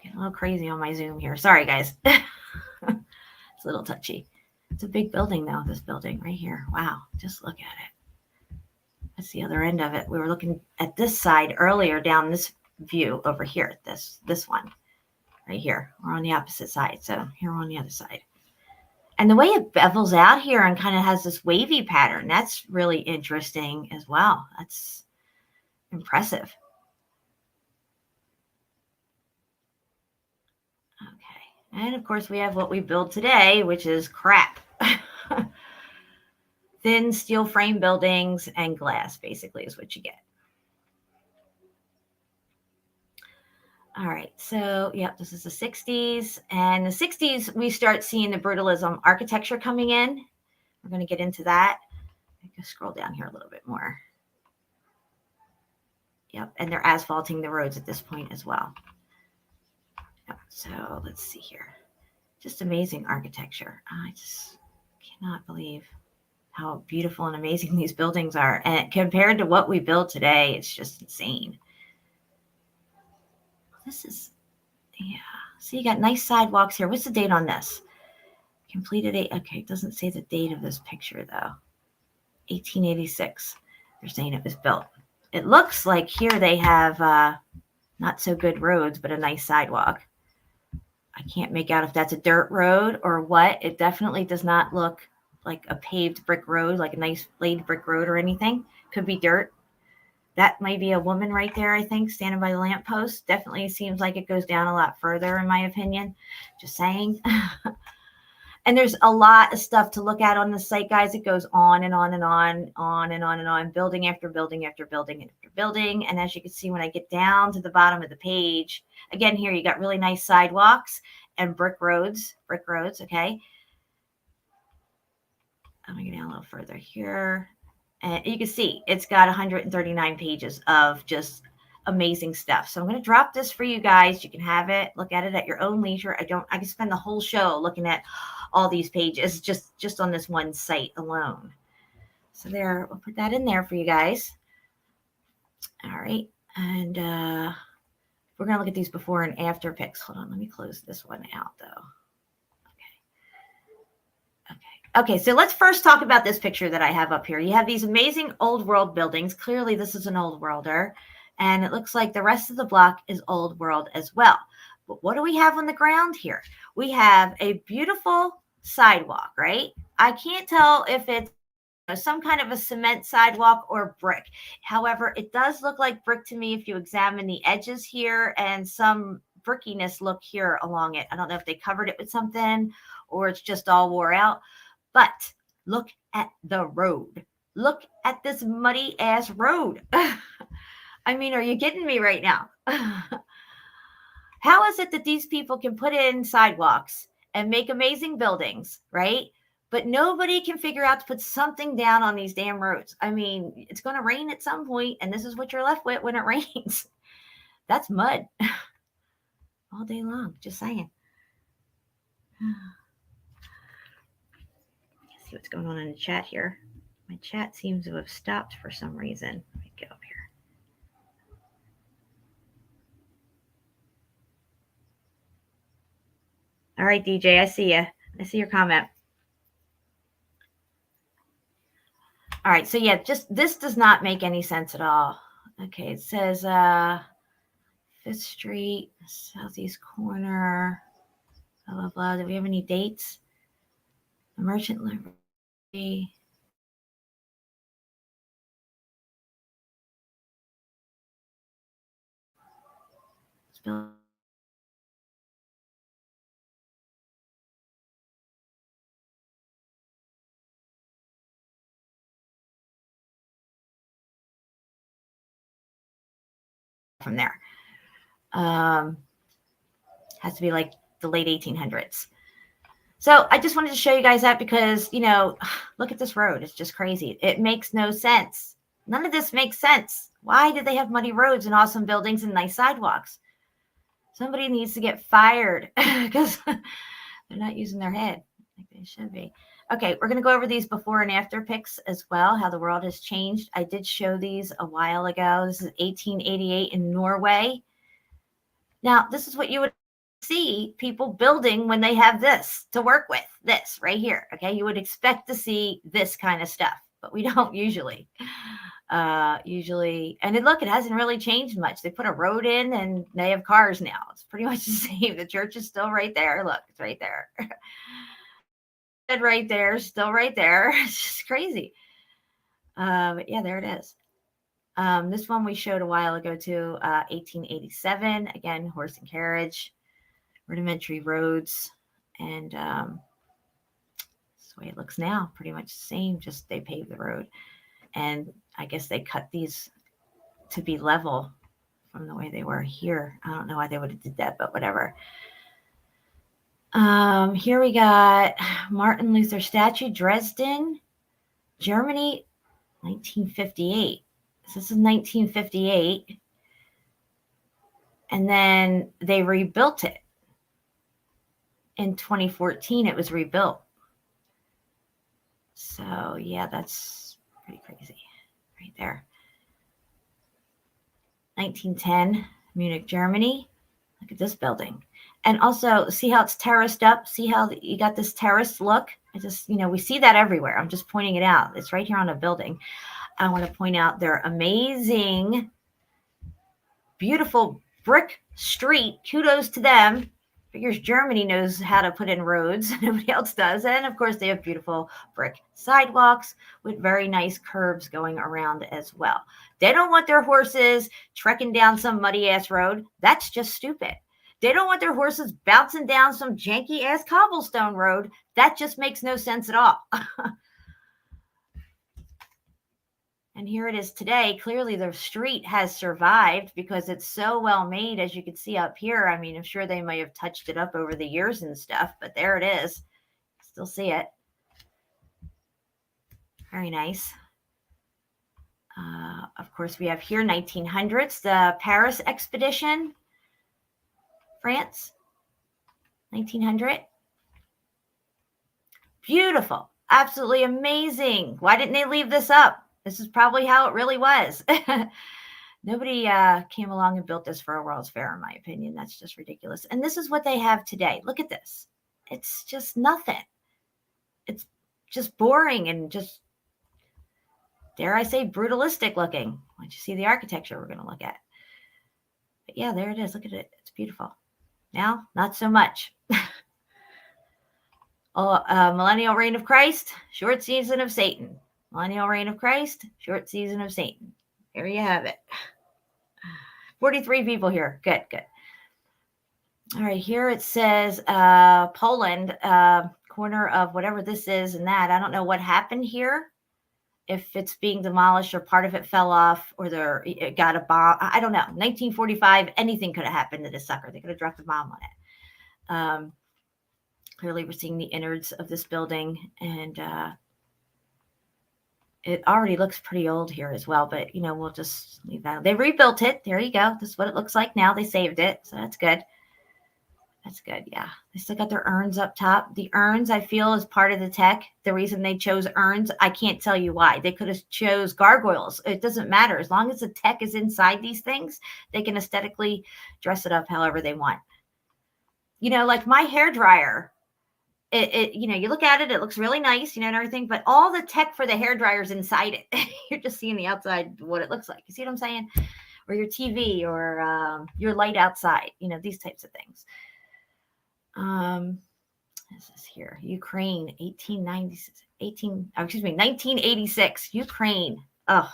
Getting a little crazy on my Zoom here. Sorry, guys. It's a little touchy. It's a big building, though, this building right here. Wow. Just look at it. That's the other end of it. We were looking at this side earlier down this view over here. This one right here. We're on the opposite side. So here we're on the other side. And the way it bevels out here and kind of has this wavy pattern, that's really interesting as well. That's impressive. Okay. And of course, we have what we build today, which is crap. Thin steel frame buildings and glass, basically, is what you get. All right, so yep, this is the 60s. And the 60s, we start seeing the Brutalism architecture coming in. We're going to get into that. I can scroll down here a little bit more. Yep, and they're asphalting the roads at this point as well. Yep, so let's see here. Just amazing architecture. I just cannot believe how beautiful and amazing these buildings are. And compared to what we build today, it's just insane. This is, yeah. So you got nice sidewalks here. What's the date on this? Completed okay, it doesn't say the date of this picture though. 1886. They're saying it was built. It looks like here they have not so good roads, but a nice sidewalk. I can't make out if that's a dirt road or what. It definitely does not look like a paved brick road, like a nice laid brick road or anything. Could be dirt. That might be a woman right there, I think, standing by the lamppost. Definitely seems like it goes down a lot further, in my opinion. Just saying. And there's a lot of stuff to look at on the site, guys. It goes on and on and on, on and on and on, building after building after building after building. And as you can see, when I get down to the bottom of the page, again, here you got really nice sidewalks and brick roads, okay? I'm going to get down a little further here. And you can see it's got 139 pages of just amazing stuff. So I'm going to drop this for you guys. You can have it, look at it at your own leisure. I can spend the whole show looking at all these pages just on this one site alone. So there, we'll put that in there for you guys. All right. And we're going to look at these before and after pics. Hold on. Let me close this one out though. Okay, so let's first talk about this picture that I have up here. You have these amazing old world buildings. Clearly, this is an old worlder, and it looks like the rest of the block is old world as well. But what do we have on the ground here? We have a beautiful sidewalk, right? I can't tell if it's some kind of a cement sidewalk or brick. However, it does look like brick to me if you examine the edges here and some brickiness look here along it. I don't know if they covered it with something or it's just all wore out. But look at the road. Look at this muddy ass road. I mean, are you kidding me right now? How is it that these people can put in sidewalks and make amazing buildings, right? But nobody can figure out to put something down on these damn roads. I mean, it's going to rain at some point, and this is what you're left with when it rains. That's mud all day long. Just saying. See what's going on in the chat here. My chat seems to have stopped for some reason. Let me get up here. All right, DJ, I see you. I see your comment. All right, so yeah, just this does not make any sense at all. Okay, it says 5th Street, southeast corner, blah, blah, blah. Do we have any dates? The Merchant Liberty. From there. Has to be like the late 1800s. So I just wanted to show you guys that because, you know, look at this road. It's just crazy. It makes no sense. None of this makes sense. Why did they have muddy roads and awesome buildings and nice sidewalks? Somebody needs to get fired because they're not using their head like they should be. Okay, we're going to go over these before and after pics as well, how the world has changed. I did show these a while ago. This is 1888 in Norway. Now, this is what you would see people building when they have this to work with, this right here. Okay, you would expect to see this kind of stuff, but we don't usually. And look, it hasn't really changed much. They put a road in and they have cars now. It's pretty much the same. The church is still right there. Look, it's right there. Right there, still right there. It's just crazy. But yeah, there it is. This one we showed a while ago too, 1887. Again, horse and carriage, rudimentary roads, and that's the way it looks now. Pretty much the same, just they paved the road. And I guess they cut these to be level from the way they were here. I don't know why they would have did that, but whatever. Here we got Martin Luther statue, Dresden, Germany, 1958. So this is 1958. And then they rebuilt it. In 2014, it was rebuilt. So yeah, that's pretty crazy right there. 1910, Munich, Germany. Look at this building. And also, see how it's terraced up? See how you got this terrace look? I just, we see that everywhere. I'm just pointing it out. It's right here on a building. I want to point out their amazing, beautiful brick street. Kudos to them. Figures Germany knows how to put in roads. Nobody else does. And of course, they have beautiful brick sidewalks with very nice curves going around as well. They don't want their horses trekking down some muddy ass road. That's just stupid. They don't want their horses bouncing down some janky ass cobblestone road. That just makes no sense at all. And here it is today. Clearly the street has survived because it's so well made, as you can see up here. I mean, I'm sure they may have touched it up over the years and stuff, but there it is. Still see it. Very nice. Of course, we have here 1900s, the Paris expedition, France, 1900. Beautiful. Absolutely amazing. Why didn't they leave this up? This is probably how it really was. Nobody came along and built this for a World's Fair, in my opinion. That's just ridiculous. And this is what they have today. Look at this. It's just nothing. It's just boring and just, dare I say, brutalistic looking. Once you see the architecture we're going to look at. But yeah, there it is. Look at it. It's beautiful. Now, not so much. Millennial reign of Christ, short season of Satan. Millennial reign of Christ, short season of Satan. There you have it. 43 people here. Good, good. All right, here it says Poland, corner of whatever this is and that. I don't know what happened here. If it's being demolished or part of it fell off or it got a bomb. I don't know. 1945, anything could have happened to this sucker. They could have dropped a bomb on it. Clearly, we're seeing the innards of this building, and it already looks pretty old here as well, but, you know, we'll just leave that. They rebuilt it. There you go. This is what it looks like now. They saved it, so that's good. That's good, yeah. They still got their urns up top. The urns, I feel, is part of the tech. The reason they chose urns, I can't tell you why. They could have chose gargoyles. It doesn't matter. As long as the tech is inside these things, they can aesthetically dress it up however they want. You know, like my hairdryer, you know, you look at it, it looks really nice, you know, and everything, but all the tech for the hairdryer is inside it. You're just seeing the outside, what it looks like. You see what I'm saying? Or your TV or your light outside, you know, these types of things. This is here, Ukraine, 1986, Ukraine. Oh,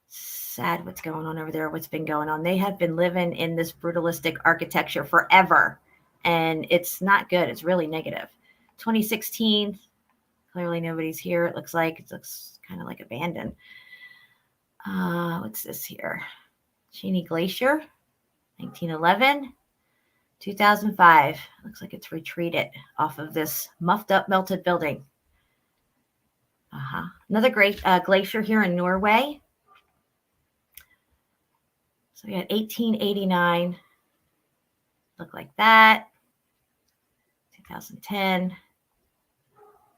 sad what's going on over there, what's been going on. They have been living in this brutalistic architecture forever. And it's not good. It's really negative. 2016, clearly nobody's here. It looks kind of like abandoned. What's this here? Cheney Glacier, 1911, 2005. Looks like it's retreated off of this muffed up melted building. Another great glacier here in Norway. So we got 1889. Look like that. 2010.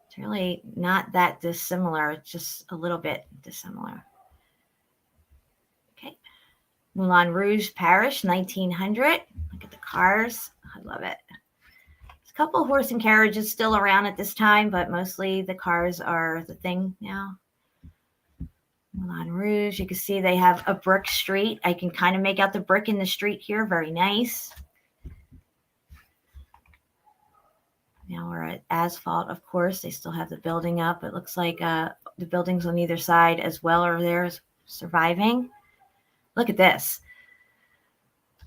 It's really not that dissimilar. It's just a little bit dissimilar. Okay. Moulin Rouge, Paris, 1900. Look at the cars. I love it. There's a couple of horse and carriages still around at this time, but mostly the cars are the thing now. Moulin Rouge. You can see they have a brick street. I can kind of make out the brick in the street here. Very nice. Now we're at asphalt, of course. They still have the building up. It looks like the buildings on either side as well are there surviving. Look at this.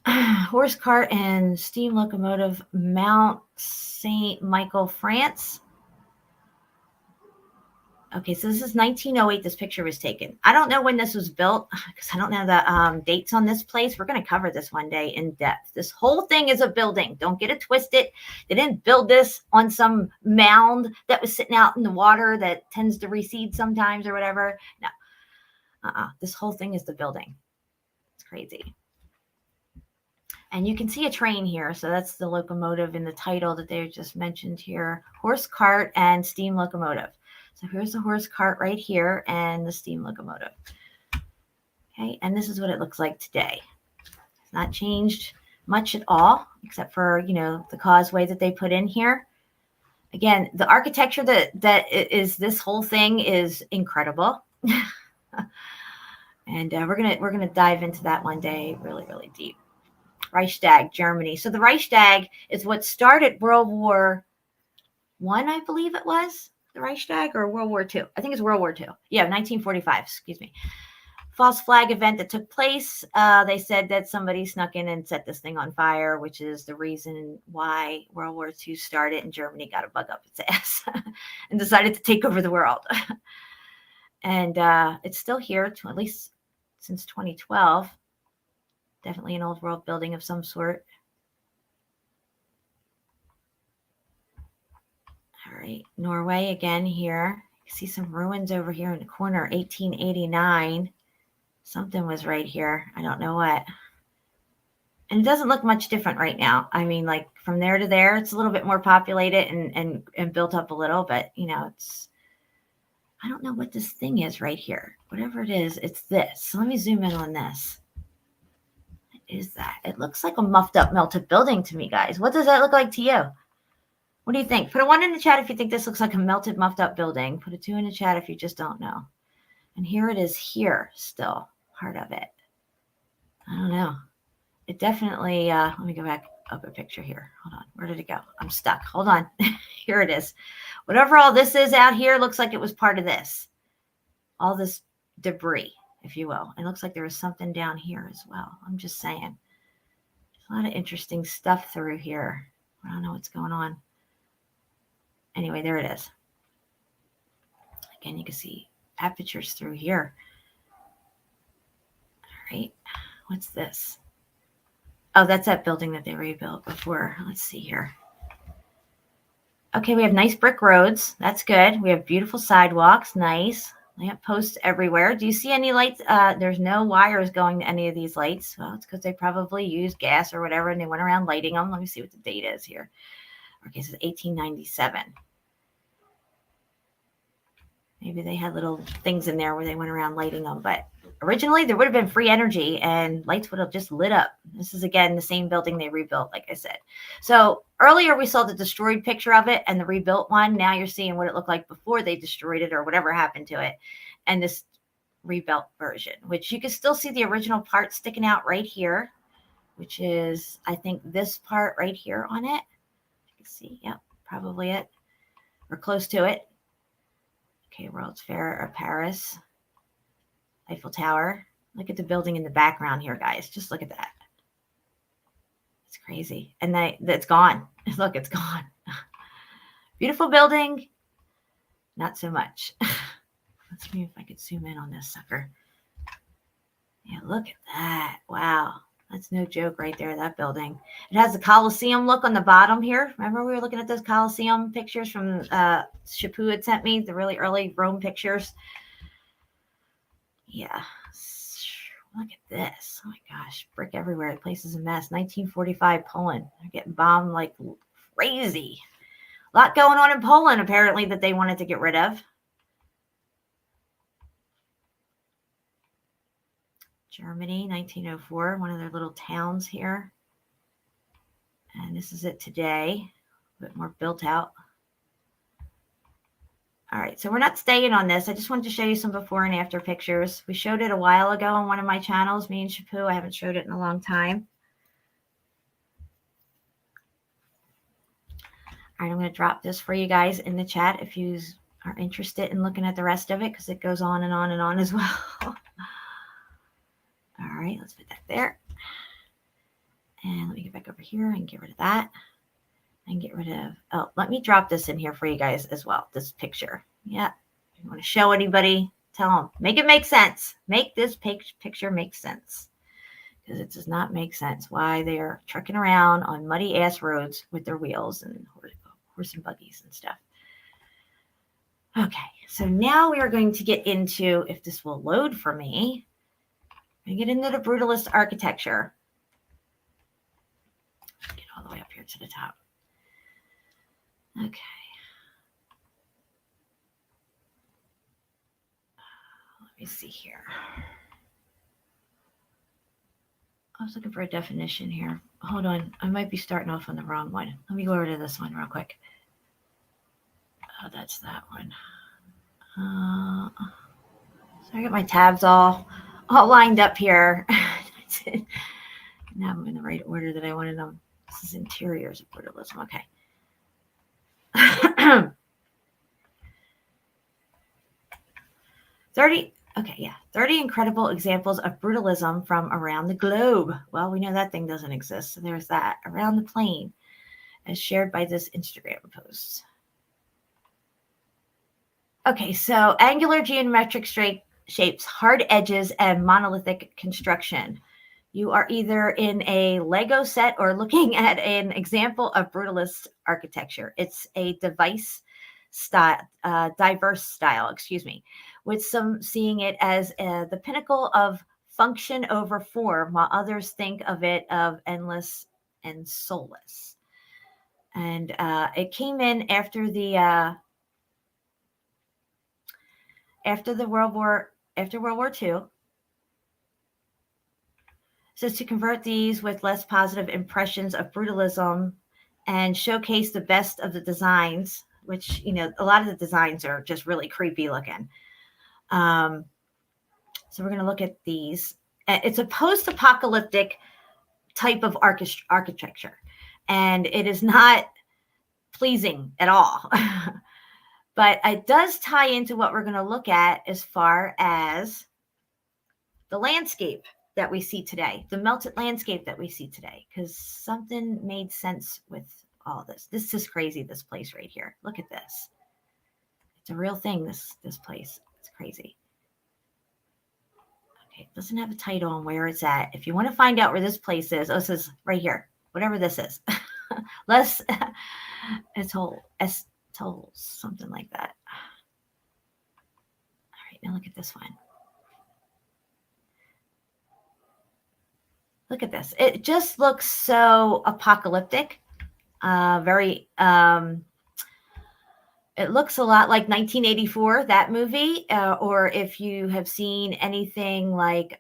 Horse cart and steam locomotive, Mount Saint Michael, France. Okay, so this is 1908. This picture was taken. I don't know when this was built because I don't know the dates on this place. We're going to cover this one day in depth. This whole thing is a building. Don't get it twisted. They didn't build this on some mound that was sitting out in the water that tends to recede sometimes or whatever. No. This whole thing is the building. It's crazy. And you can see a train here. So that's the locomotive in the title that they just mentioned here. Horse cart and steam locomotive. So here's the horse cart right here and the steam locomotive. Okay, and this is what it looks like today. It's not changed much at all, except for, you know, the causeway that they put in here. Again, the architecture that is this whole thing is incredible. And we're gonna dive into that one day really, really deep. Reichstag, Germany. So the Reichstag is what started World War I believe it was. The Reichstag or World War II? I think it's World War II. Yeah, 1945, excuse me. False flag event that took place. They said that somebody snuck in and set this thing on fire, which is the reason why World War II started and Germany got a bug up its ass and decided to take over the world. And it's still here, to at least since 2012. Definitely an old world building of some sort. All right, Norway again here. You see some ruins over here in the corner, 1889. Something was right here. I don't know what. And it doesn't look much different right now. I mean, like from there to there, it's a little bit more populated and built up a little, but you know, I don't know what this thing is right here. Whatever it is, it's this. So let me zoom in on this. What is that? It looks like a muffed up melted building to me, guys. What does that look like to you? What do you think? Put a 1 in the chat if you think this looks like a melted, muffed up building. Put a 2 in the chat if you just don't know. And here it is here still, part of it. I don't know. It definitely, let me go back up a picture here. Hold on. Where did it go? I'm stuck. Hold on. Here it is. Whatever all this is out here looks like it was part of this. All this debris, if you will. It looks like there was something down here as well. I'm just saying. There's a lot of interesting stuff through here. I don't know what's going on. Anyway, there it is. Again, you can see apertures through here. All right. What's this? Oh, that's that building that they rebuilt before. Let's see here. Okay, we have nice brick roads. That's good. We have beautiful sidewalks. Nice. Lamp posts everywhere. Do you see any lights? There's no wires going to any of these lights. Well, it's because they probably used gas or whatever, and they went around lighting them. Let me see what the date is here. Okay, so it's 1897. Maybe they had little things in there where they went around lighting them. But originally, there would have been free energy and lights would have just lit up. This is, again, the same building they rebuilt, like I said. So earlier, we saw the destroyed picture of it and the rebuilt one. Now you're seeing what it looked like before they destroyed it or whatever happened to it. And this rebuilt version, which you can still see the original part sticking out right here, which is, I think, this part right here on it. You can see, yep, probably it. Or close to it. Okay, World's Fair of Paris. Eiffel Tower. Look at the building in the background here, guys. Just look at that. It's crazy. And that's gone. Look, it's gone. Beautiful building. Not so much. Let's see if I could zoom in on this sucker. Yeah, look at that. Wow. That's no joke right there, that building. It has the Colosseum look on the bottom here. Remember we were looking at those Colosseum pictures from Shapu had sent me, the really early Rome pictures. Yeah. Look at this. Oh my gosh. Brick everywhere. The place is a mess. 1945 Poland. They're getting bombed like crazy. A lot going on in Poland, apparently, that they wanted to get rid of. Germany, 1904, one of their little towns here. And this is it today, a bit more built out. All right, so we're not staying on this. I just wanted to show you some before and after pictures. We showed it a while ago on one of my channels, me and Shapu. I haven't showed it in a long time. All right, I'm going to drop this for you guys in the chat if you are interested in looking at the rest of it, because it goes on and on and on as well. All right, let's put that there. And let me get back over here and get rid of that. And get rid of, oh, let me drop this in here for you guys as well, this picture. Yeah, if you want to show anybody, tell them, make it make sense. Make this picture make sense. Because it does not make sense why they are trucking around on muddy ass roads with their wheels and horse and buggies and stuff. Okay, so now we are going to get into, if this will load for me, I'm going to get into the Brutalist Architecture. Get all the way up here to the top. Okay. Let me see here. I was looking for a definition here. Hold on. I might be starting off on the wrong one. Let me go over to this one real quick. Oh, that's that one. So I got my tabs all lined up here. Now I'm in the right order that I wanted them. This is interiors of brutalism. Okay. 30 incredible examples of brutalism from around the globe. Well, we know that thing doesn't exist, so there's that. Around the plane, as shared by this Instagram post. Okay, so angular geometric shapes, hard edges, and monolithic construction. You are either in a Lego set or looking at an example of brutalist architecture. It's a diverse style, excuse me, with some seeing it as the pinnacle of function over form, while others think of it of endless and soulless. And it came in after the after World War II. Says to convert these with less positive impressions of brutalism and showcase the best of the designs, which, you know, a lot of the designs are just really creepy looking. So we're going to look at these. It's a post-apocalyptic type of architecture, and it is not pleasing at all. But it does tie into what we're going to look at as far as the landscape that we see today, the melted landscape that we see today, because something made sense with all this. This is crazy, this place right here. Look at this. It's a real thing, this place. It's crazy. Okay, it doesn't have a title on where it's at. If you want to find out where this place is, oh, it says right here, whatever this is. Tolls, something like that. All right, now look at this one. Look at this. It just looks so apocalyptic. It looks a lot like 1984, that movie, or if you have seen anything like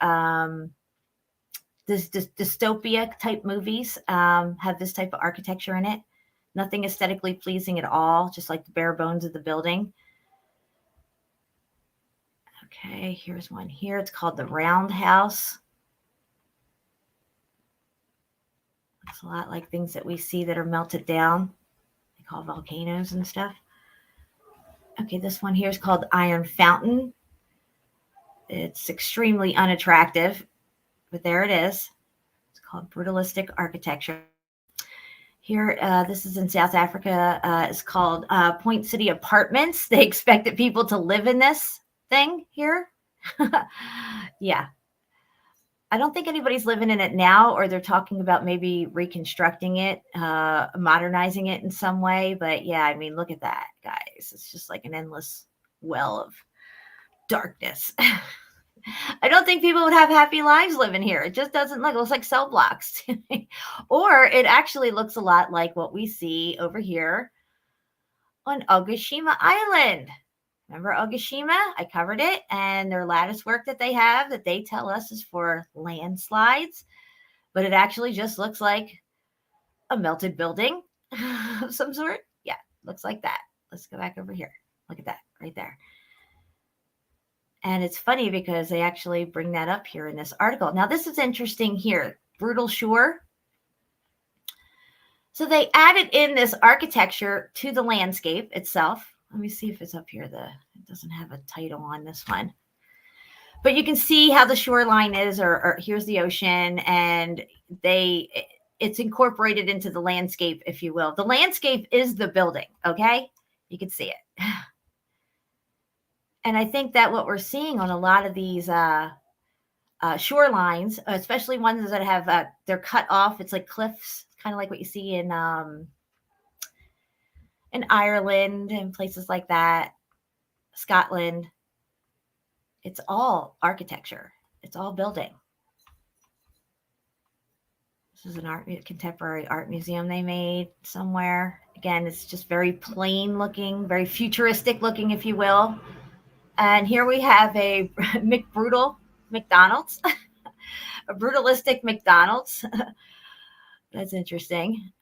this dystopia type movies, have this type of architecture in it. Nothing aesthetically pleasing at all, just like the bare bones of the building. Okay, here's one here. It's called the Roundhouse. Looks a lot like things that we see that are melted down. They call volcanoes and stuff. Okay, this one here is called Iron Fountain. It's extremely unattractive, but there it is. It's called Brutalistic Architecture. Here, this is in South Africa. It's called Point City Apartments. They expected people to live in this thing here. Yeah. I don't think anybody's living in it now, or they're talking about maybe reconstructing it, modernizing it in some way. But yeah, I mean, look at that, guys. It's just like an endless well of darkness. I don't think people would have happy lives living here. It just doesn't look, it looks like cell blocks. Or it actually looks a lot like what we see over here on Ogashima Island. Remember Ogashima? I covered it, and their lattice work that they have that they tell us is for landslides, but it actually just looks like a melted building of some sort. Yeah, looks like that. Let's go back over here. Look at that right there. And it's funny because they actually bring that up here in this article. Now, this is interesting here. Brutal Shore. So they added in this architecture to the landscape itself. Let me see if it's up here. It doesn't have a title on this one. But you can see how the shoreline is, or here's the ocean, and it's incorporated into the landscape, if you will. The landscape is the building, okay? You can see it. And I think that what we're seeing on a lot of these shorelines, especially ones that have they're cut off, it's like cliffs, kind of like what you see in Ireland and places like that, Scotland. It's all architecture. It's all building. This is an contemporary art museum they made somewhere. Again, it's just very plain looking, very futuristic looking, if you will. And here we have a McDonald's, a brutalistic McDonald's. That's interesting.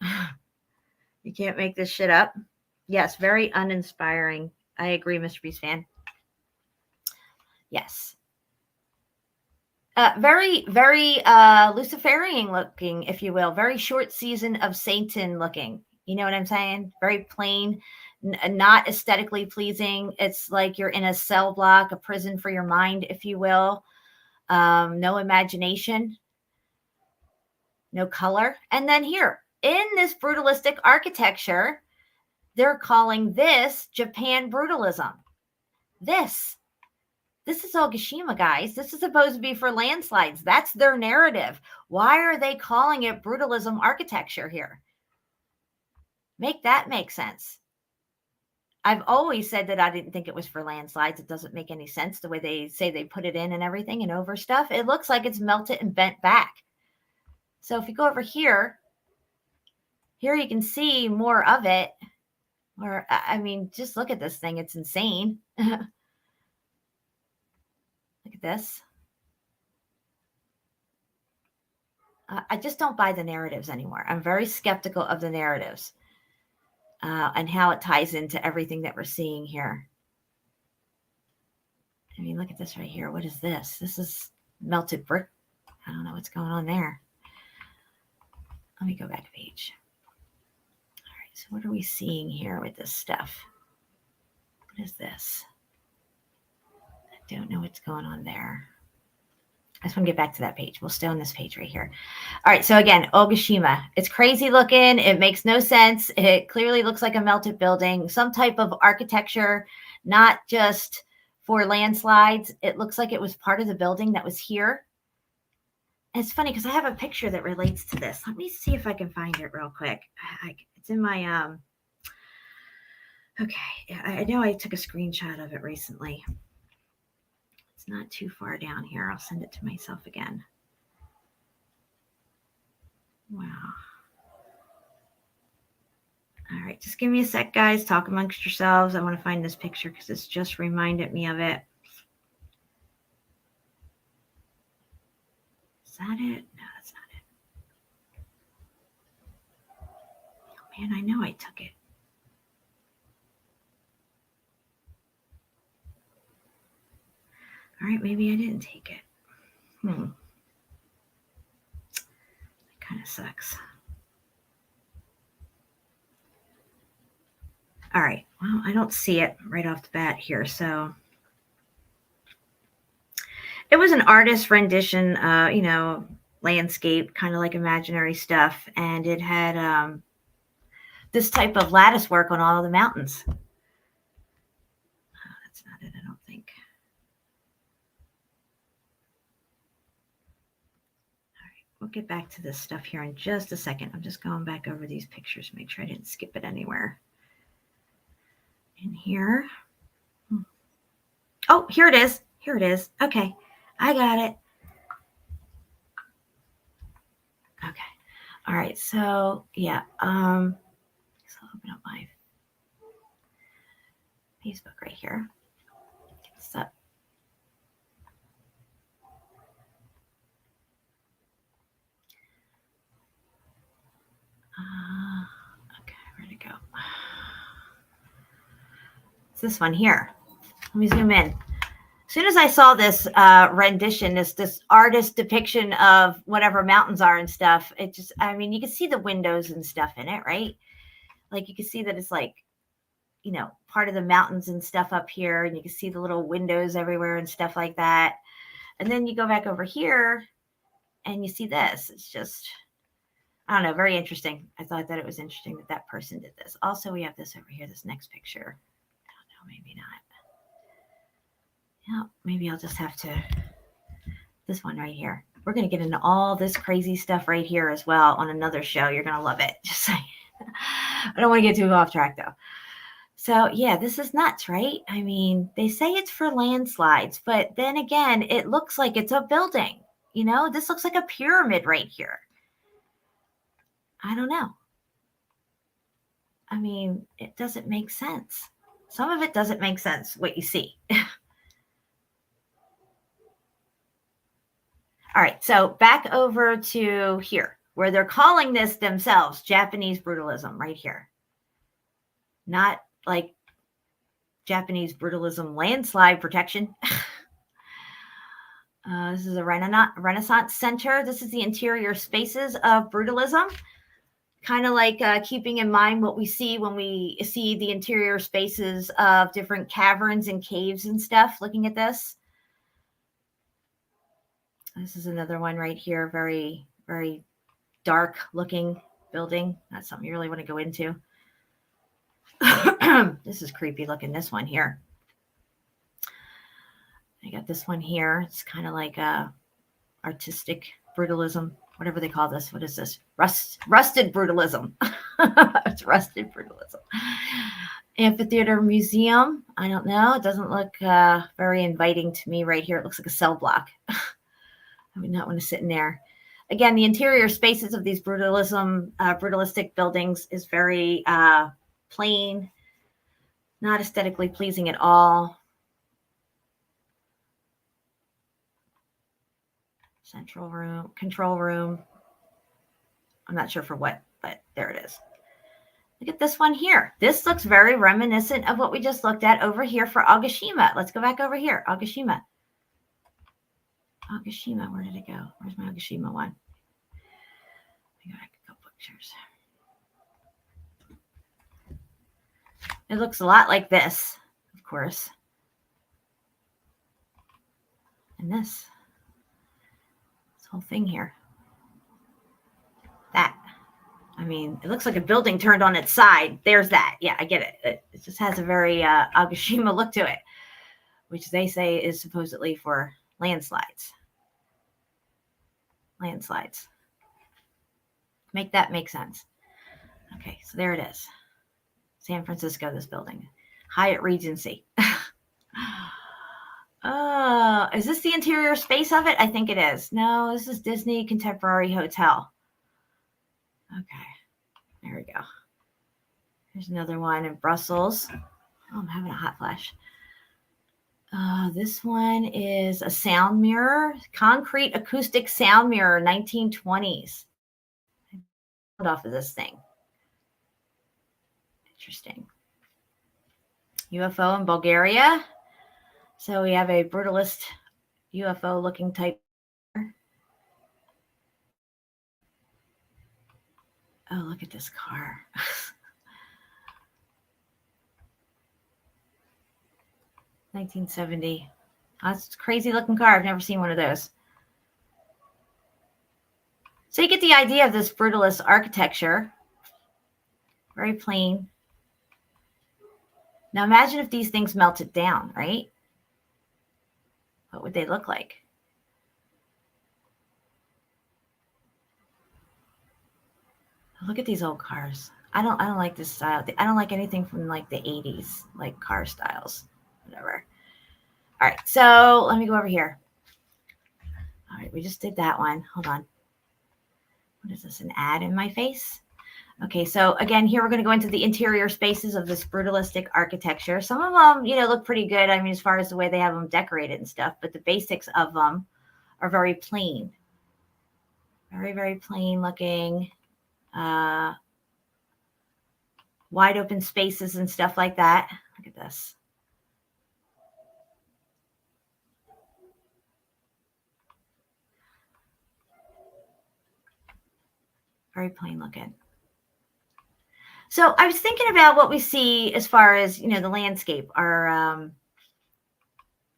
You can't make this shit up. Yes, very uninspiring. I agree, Mr. Beast fan. Yes. Very, very Luciferian looking, if you will. Very short season of Satan looking. You know what I'm saying? Very plain, not aesthetically pleasing. It's like you're in a cell block, a prison for your mind, if you will. No imagination, no color. And then here, in this brutalistic architecture, they're calling this Japan brutalism. This is Ogashima, guys. This is supposed to be for landslides. That's their narrative. Why are they calling it brutalism architecture here? Make that make sense. I've always said that I didn't think it was for landslides. It doesn't make any sense the way they say they put it in and everything and over stuff. It looks like it's melted and bent back. So if you go over here you can see more of it. Or, I mean, just look at this thing. It's insane. Look at this. I just don't buy the narratives anymore. I'm very skeptical of the narratives and how it ties into everything that we're seeing here. I mean, look at this right here. What is this? This is melted brick. I don't know what's going on there. Let me go back a page. All right, so what are we seeing here with this stuff? What is this? I don't know what's going on there. I just want to get back to that page. We'll stay on this page right here. All right, so again, Ogashima. It's crazy looking. It makes no sense. It clearly looks like a melted building, some type of architecture, not just for landslides. It looks like it was part of the building that was here. And it's funny because I have a picture that relates to this. Let me see if I can find it real quick. It's in my, okay, I know I took a screenshot of it recently. It's not too far down here. I'll send it to myself again. Wow. All right, just give me a sec, guys. Talk amongst yourselves. I want to find this picture because it's just reminded me of it. Is that it? No, that's not it. Oh, man, I know I took it. All right, maybe I didn't take it. That kind of sucks. All right, well, I don't see it right off the bat here, so it was an artist rendition, landscape, kind of like imaginary stuff, and it had this type of lattice work on all of the mountains. That's not it, I don't think. All right, we'll get back to this stuff here in just a second. I'm just going back over these pictures to make sure I didn't skip it anywhere. In here. Oh, here it is. Here it is. Okay, I got it. Okay. All right. So yeah. So I'll open up my Facebook right here. Get this up. Okay, where'd it go? It's this one here. Let me zoom in. As soon as I saw this rendition, this artist depiction of whatever mountains are and stuff, it just, I mean, you can see the windows and stuff in it, right? Like you can see that it's like, part of the mountains and stuff up here, and you can see the little windows everywhere and stuff like that. And then you go back over here and you see this. It's just, I don't know, very interesting. I thought that it was interesting that that person did this. Also, we have this over here, this next picture. I don't know, maybe not. Yeah, maybe I'll just have to, this one right here. We're going to get into all this crazy stuff right here as well on another show. You're going to love it. Just saying. I don't want to get too off track though. So yeah, this is nuts, right? I mean, they say it's for landslides, but then again, it looks like it's a building. This looks like a pyramid right here. I don't know. I mean, it doesn't make sense. Some of it doesn't make sense, what you see. All right, so back over to here, where they're calling this themselves Japanese brutalism right here. Not like Japanese brutalism landslide protection. This is a Renaissance Center. This is the interior spaces of brutalism. Kind of like keeping in mind what we see when we see the interior spaces of different caverns and caves and stuff, looking at this. This is another one right here. Very, very dark looking building. That's something you really want to go into. This is creepy looking, this one here. I got this one here. It's kind of like artistic brutalism, whatever they call this. What is this? Rusted brutalism. It's rusted brutalism. Amphitheater Museum. I don't know. It doesn't look very inviting to me right here. It looks like a cell block. I would not want to sit in there. Again, the interior spaces of these brutalistic buildings is very plain, not aesthetically pleasing at all. Central room, control room. I'm not sure for what, but there it is. Look at this one here. This looks very reminiscent of what we just looked at over here for Ogashima. Let's go back over here. Ogashima. Ogashima, where did it go? Where's my Ogashima one? I got a couple pictures. It looks a lot like this, of course. And this whole thing here. That. I mean, it looks like a building turned on its side. There's that. Yeah, I get it. It just has a very Ogashima look to it, which they say is supposedly for landslides. Landslides. Make that make sense. Okay, so there it is. San Francisco, this building. Hyatt Regency. Is this the interior space of it? I think it is. No, this is Disney Contemporary Hotel. Okay, there we go. Here's another one in Brussels. Oh, I'm having a hot flash. This one is a sound mirror, concrete acoustic sound mirror, 1920s. Off of this thing. Interesting. UFO in Bulgaria. So we have a brutalist UFO looking type. Oh, look at this car. $1970. That's a crazy looking car. I've never seen one of those. So you get the idea of this brutalist architecture. Very plain. Now imagine if these things melted down, right? What would they look like? Look at these old cars. I don't like this style. I don't like anything from like the 80s, like car styles, whatever. All right, so let me go over here. All right, we just did that one. Hold on. What is this, an ad in my face? Okay, so again, here we're going to go into the interior spaces of this brutalistic architecture. Some of them, look pretty good. I mean, as far as the way they have them decorated and stuff, but the basics of them are very plain. Very, very plain looking. Wide open spaces and stuff like that. Look at this. Very plain looking. So I was thinking about what we see as far as, the landscape, our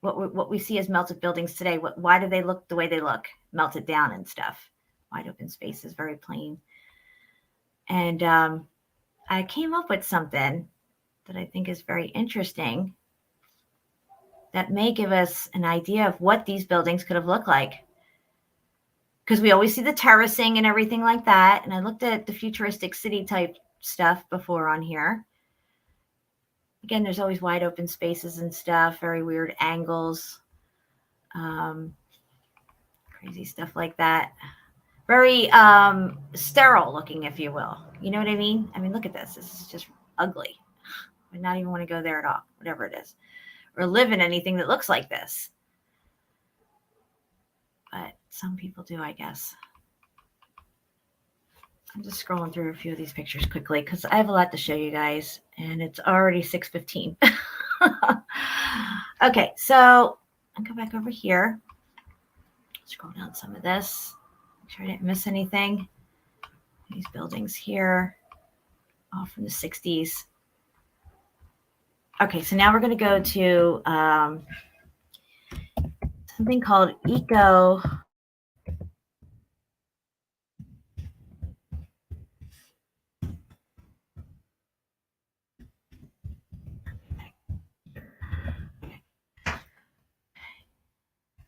what we see as melted buildings today. Why do they look the way they look, melted down and stuff? Wide open spaces, very plain. And I came up with something that I think is very interesting that may give us an idea of what these buildings could have looked like. Because we always see the terracing and everything like that. And I looked at the futuristic city type stuff before on here. Again, there's always wide open spaces and stuff, very weird angles, crazy stuff like that. Very sterile looking, if you will. You know what I mean? I mean, look at this. This is just ugly. I would not even want to go there at all, whatever it is, or live in anything that looks like this. But some people do, I guess. I'm just scrolling through a few of these pictures quickly because I have a lot to show you guys, and it's already 6:15. Okay, so I'll go back over here. Scroll down some of this. Make sure I didn't miss anything. These buildings here, all from the 60s. Okay, so now we're going to go to something called Eco.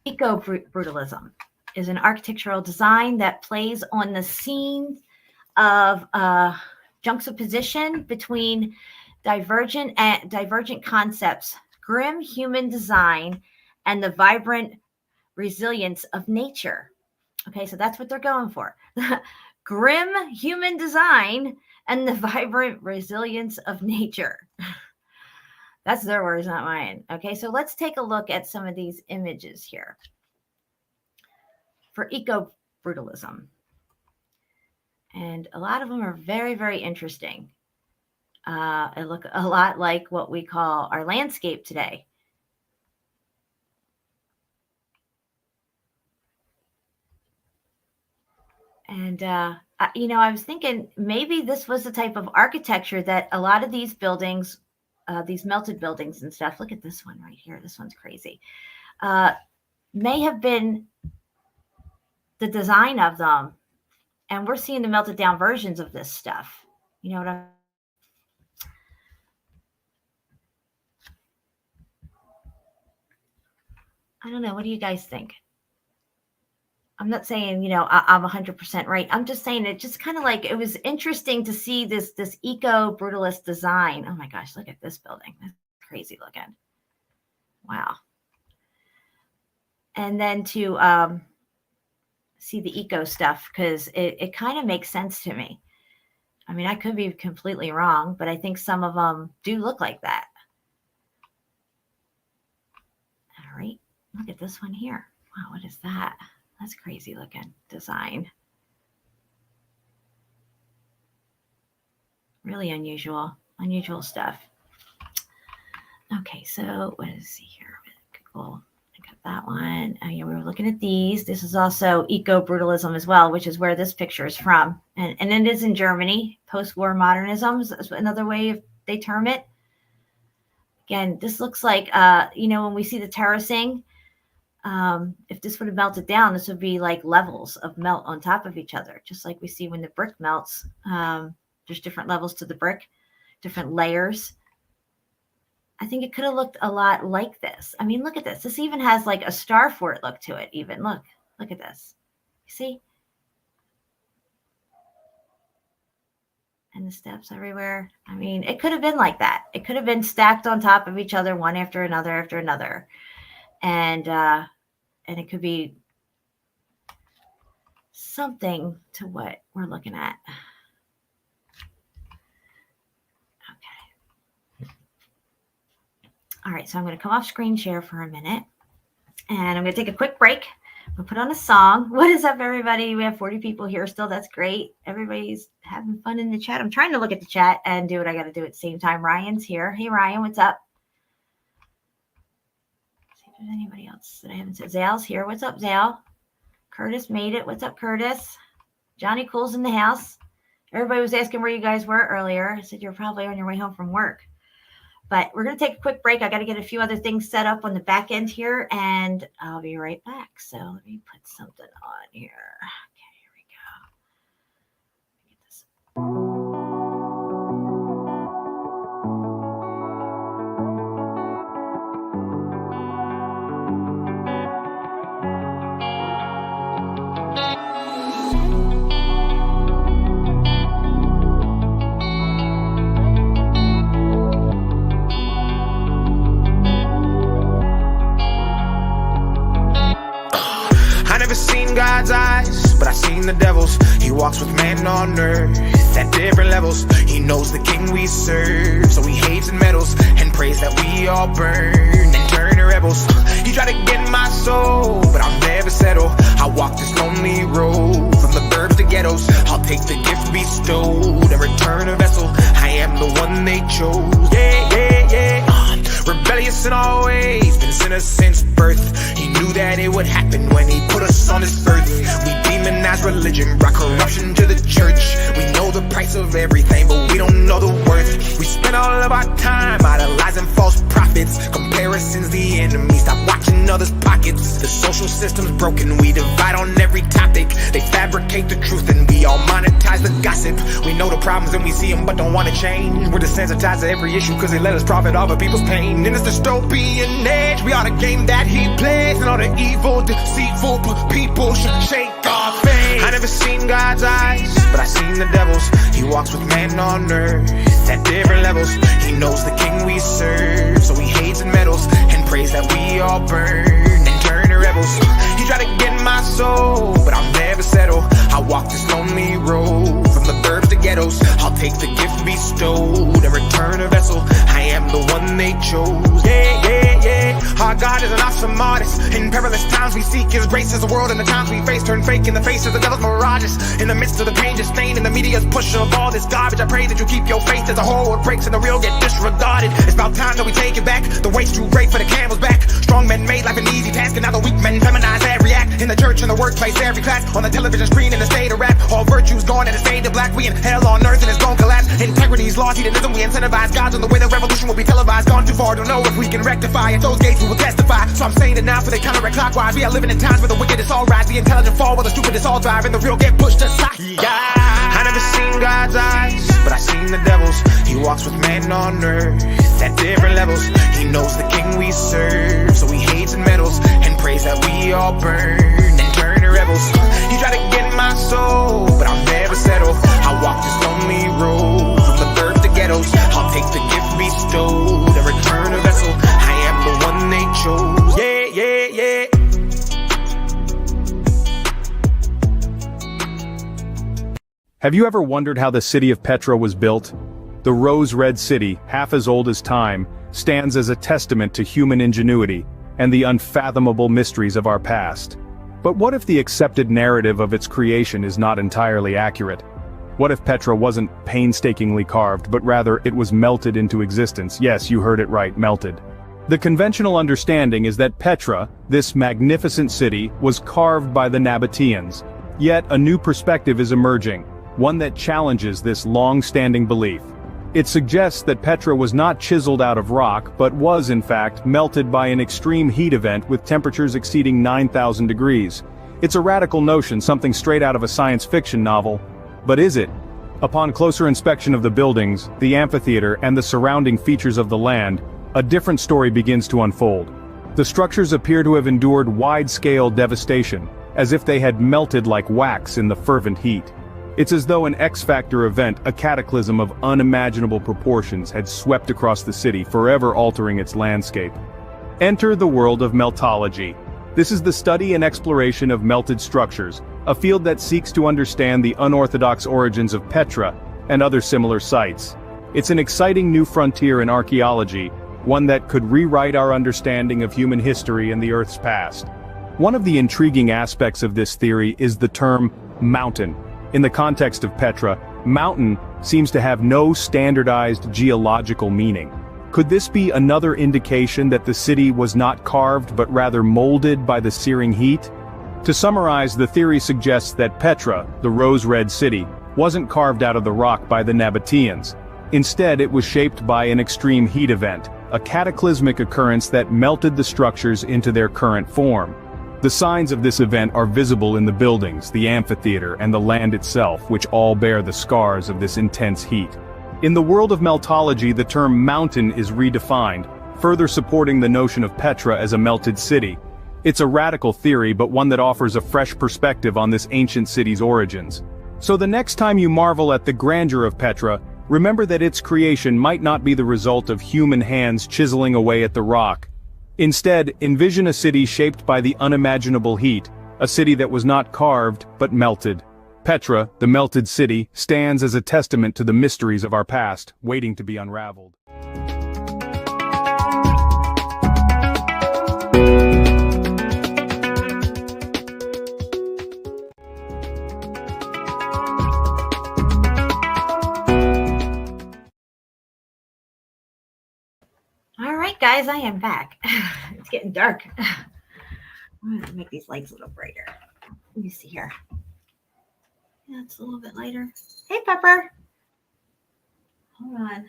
Eco-brutalism is an architectural design that plays on the scene of juxtaposition between divergent concepts, grim human design, and the vibrant resilience of nature. Okay, so that's what they're going for. Grim human design and the vibrant resilience of nature. That's their words, not mine. Okay, so let's take a look at some of these images here for eco-brutalism. And a lot of them are very, very interesting. It look a lot like what we call our landscape today. And, I was thinking maybe this was the type of architecture that a lot of these buildings, these melted buildings and stuff, look at this one right here. This one's crazy. May have been the design of them. And we're seeing the melted down versions of this stuff. You know what I don't know. What do you guys think? I'm not saying, I'm 100% right. I'm just saying it just kind of like, it was interesting to see this eco-brutalist design. Oh my gosh, look at this building. That's crazy looking. Wow. And then to see the eco stuff, because it kind of makes sense to me. I mean, I could be completely wrong, but I think some of them do look like that. All right, look at this one here. Wow, what is that? That's crazy looking design. Really unusual stuff. Okay, so let's see here. Cool. I got that one. Oh, yeah, we were looking at these. This is also eco-brutalism as well, which is where this picture is from. And it is in Germany. Post-war modernism is another way they term it. Again, this looks like, when we see the terracing, if this would have melted down, this would be like levels of melt on top of each other, just like we see when the brick melts. There's different levels to the brick, different layers. I think it could have looked a lot like this. I mean, look at this. This even has like a star fort look to it even. Look at this. You see? And the steps everywhere. I mean, it could have been like that. It could have been stacked on top of each other, one after another. And it could be something to what we're looking at. Okay. All right, so I'm going to come off screen share for a minute. And I'm going to take a quick break. We'll put on a song. What is up, everybody? We have 40 people here still. That's great. Everybody's having fun in the chat. I'm trying to look at the chat and do what I got to do at the same time. Ryan's here. Hey, Ryan, what's up? There's anybody else that I haven't said? Zale's here. What's up, Zale? Curtis made it. What's up, Curtis? Johnny Cool's in the house. Everybody was asking where you guys were earlier. I said you're probably on your way home from work. But we're going to take a quick break. I got to get a few other things set up on the back end here, and I'll be right back. So let me put something on here. Okay, here we go. Let me get this. God's eyes, but I seen the devil's. He walks with man on earth at different levels. He knows the king we serve, so he hates and meddles and prays that we all burn and turn to rebels. He tried to get my soul, but I'll never settle. I walk this lonely road from the burbs to ghettos. I'll take the gift bestowed and return a vessel. I am the one they chose. Yeah. Rebellious in all ways, been sinners since birth. He knew that it would happen when he put us on this earth. We demonize religion, brought corruption to the church. We know the price of everything, but we don't know the worth. We spend all of our time idolizing false prophets. Comparison's the enemy, stop watching others' pockets. The social system's broken, we divide on every topic. They fabricate the truth and we all monetize the gossip. We know the problems and we see them but don't want to change. We're desensitized to every issue cause they let us profit off of people's pain. In this dystopian age, we are the game that he plays, and all the evil, deceitful people should shake our faith. I never seen God's eyes, but I seen the devil's. He walks with man on earth at different levels. He knows the king we serve, so he hates and meddles and prays that we all burn and turn to rebels. He tried to get my soul, but I'll never settle. I walk this lonely road from the burbs to ghettos. I'll take the gift bestowed and return a vessel. I am the one they chose. Yeah, yeah, yeah. Our God is an awesome artist. In perilous times we seek his grace as the world and the times we face turn fake in the face of the devil's mirages. In the midst of the pain just stain and the media's push of all this garbage, I pray that you keep your faith as the whole world breaks and the real get disregarded. It's about time that we take it back. The weight's too great for the camel's back. Strong men made life an easy task, and now the weak men feminize every act. In the church, in the workplace, every class, on the television screen, in the state of rap. All virtues gone and it's fade to black. We in hell on earth and it's gon' collapse. Integrity's lost, hedonism, we incentivize gods on the way the revolution will be televised. Gone too far, don't know if we can rectify. At those gates we will testify. So I'm saying it now for they counteract clockwise. We are living in times where the wicked is all rise. The intelligent fall while the stupid is all drive, and the real get pushed aside. I never seen God's eyes, but I seen the devil's. He walks with man on earth at different levels. He knows the king we serve, so he hates and meddles and prays that we all burn and turn to rebels. He tried to get my soul, but I'll never settle. I walk this lonely road from the birth to ghettos. I'll take the gift bestowed and return a vessel. I am the one they chose. Yeah, yeah, yeah. Have you ever wondered how the city of Petra was built? The rose-red city, half as old as time, stands as a testament to human ingenuity and the unfathomable mysteries of our past. But what if the accepted narrative of its creation is not entirely accurate? What if Petra wasn't painstakingly carved, but rather it was melted into existence? Yes, you heard it right, melted. The conventional understanding is that Petra, this magnificent city, was carved by the Nabateans. Yet a new perspective is emerging, one that challenges this long-standing belief. It suggests that Petra was not chiseled out of rock, but was in fact melted by an extreme heat event with temperatures exceeding 9,000 degrees. It's a radical notion, something straight out of a science fiction novel. But is it? Upon closer inspection of the buildings, the amphitheater, and the surrounding features of the land, a different story begins to unfold. The structures appear to have endured wide-scale devastation, as if they had melted like wax in the fervent heat. It's as though an X-Factor event, a cataclysm of unimaginable proportions, had swept across the city, forever altering its landscape. Enter the world of meltology. This is the study and exploration of melted structures, a field that seeks to understand the unorthodox origins of Petra and other similar sites. It's an exciting new frontier in archaeology, one that could rewrite our understanding of human history and the Earth's past. One of the intriguing aspects of this theory is the term mountain. In the context of Petra, mountain seems to have no standardized geological meaning. Could this be another indication that the city was not carved but rather molded by the searing heat? To summarize, the theory suggests that Petra, the rose-red city, wasn't carved out of the rock by the Nabateans. Instead, it was shaped by an extreme heat event, a cataclysmic occurrence that melted the structures into their current form. The signs of this event are visible in the buildings, the amphitheater, and the land itself, which all bear the scars of this intense heat. In the world of meltology, the term mountain is redefined, further supporting the notion of Petra as a melted city. It's a radical theory, but one that offers a fresh perspective on this ancient city's origins. So the next time you marvel at the grandeur of Petra, remember that its creation might not be the result of human hands chiseling away at the rock. Instead, envision a city shaped by the unimaginable heat, a city that was not carved, but melted. Petra, the melted city, stands as a testament to the mysteries of our past, waiting to be unraveled. All right, guys, I am back. It's getting dark. I'm going to make these lights a little brighter. Let me see here. Yeah, it's a little bit lighter. Hey, Pepper. Hold on.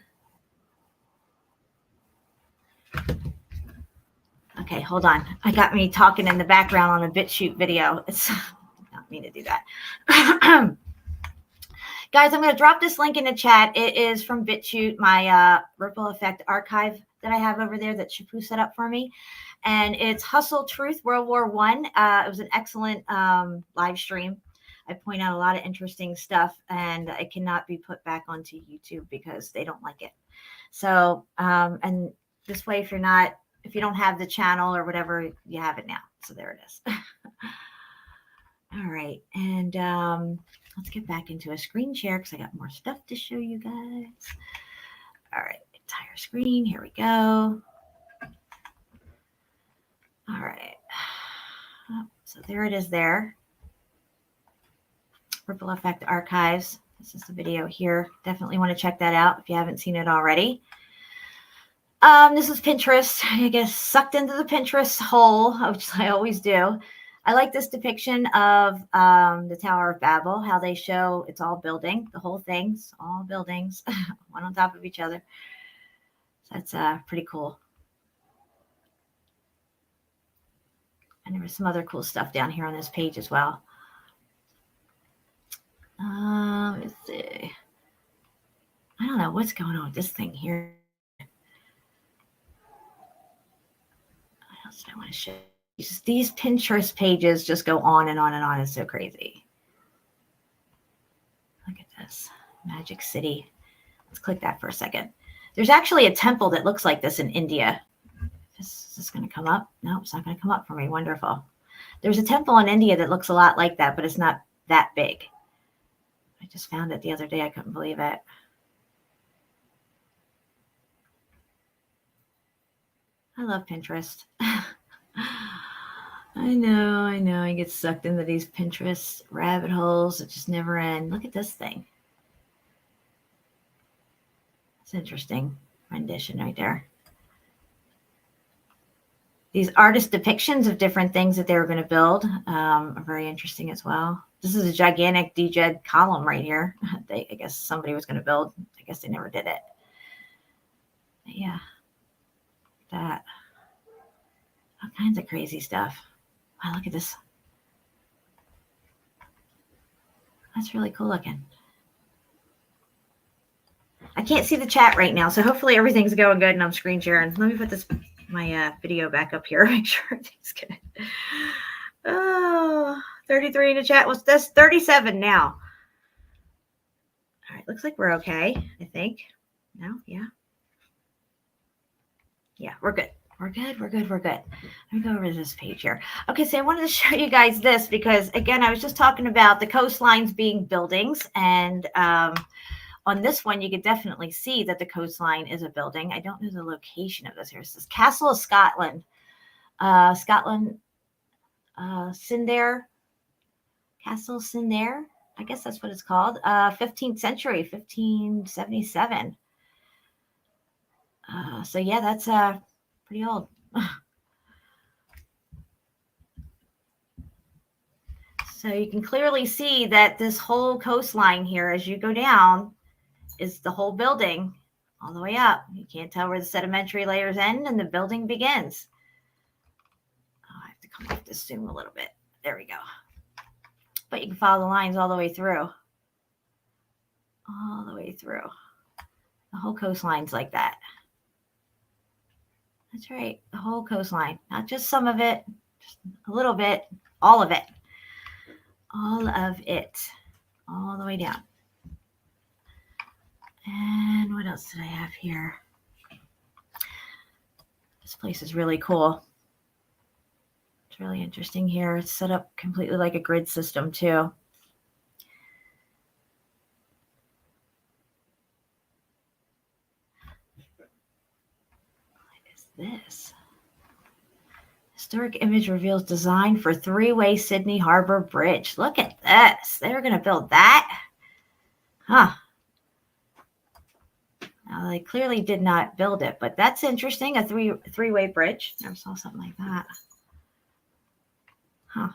Okay, hold on. I got me talking in the background on a BitChute video. It's I don't mean to do that. Guys, I'm going to drop this link in the chat. It is from BitChute, my Ripple Effect archive that I have over there that Shapu set up for me. And it's Hustle Truth World War One. It was an excellent live stream. I point out a lot of interesting stuff, and it cannot be put back onto YouTube because they don't like it. So, and this way, if you don't have the channel or whatever, you have it now. So there it is. All right. And let's get back into a screen share because I got more stuff to show you guys. All right. Entire screen. Here we go. All right. So there it is there. Ripple Effect Archives. This is the video here. Definitely want to check that out if you haven't seen it already. This is Pinterest. I guess sucked into the Pinterest hole, which I always do. I like this depiction of the Tower of Babel, how they show it's all building, the whole thing's all buildings, one on top of each other. So that's pretty cool. And there was some other cool stuff down here on this page as well. Let's see. I don't know what's going on with this thing here. What else do I want to show you? These Pinterest pages just go on and on and on. It's so crazy. Look at this. Magic City. Let's click that for a second. There's actually a temple that looks like this in India. Is this going to come up? No, it's not going to come up for me. Wonderful. There's a temple in India that looks a lot like that, but it's not that big. I just found it the other day. I couldn't believe it. I love Pinterest. I know. I get sucked into these Pinterest rabbit holes that just never end. Look at this thing. It's interesting rendition right there. These artist depictions of different things that they were going to build are very interesting as well. This is a gigantic DJed column right here. I guess somebody was going to build. I guess they never did it. But yeah, that. All kinds of crazy stuff. Wow, look at this. That's really cool looking. I can't see the chat right now, so hopefully everything's going good and I'm screen sharing. Let me put my video back up here. Make sure everything's good. Oh, 33 in the chat. What's this? 37 now. All right, looks like we're okay, I think. No? Yeah. Yeah, we're good. We're good. Let me go over to this page here. Okay, so I wanted to show you guys this because, again, I was just talking about the coastlines being buildings. And on this one, you could definitely see that the coastline is a building. I don't know the location of this here. It says Castle of Scotland. Cindair. Castle Cindair. I guess that's what it's called. 15th century, 1577. So, yeah, that's pretty old. So you can clearly see that this whole coastline here, as you go down, is the whole building all the way up. You can't tell where the sedimentary layers end and the building begins. Oh, I have to come off this zoom a little bit. There we go. But you can follow the lines all the way through. All the way through. The whole coastline's like that. That's right. The whole coastline. Not just some of it, just a little bit, all of it. All of it. All the way down. And what else did I have here? This place is really cool. It's really interesting here. It's set up completely like a grid system too. What is this? Historic image reveals design for three-way Sydney Harbor Bridge. Look at this. They were going to build that? Huh. Now, they clearly did not build it, but that's interesting. A three-way bridge. Never saw something like that. Huh.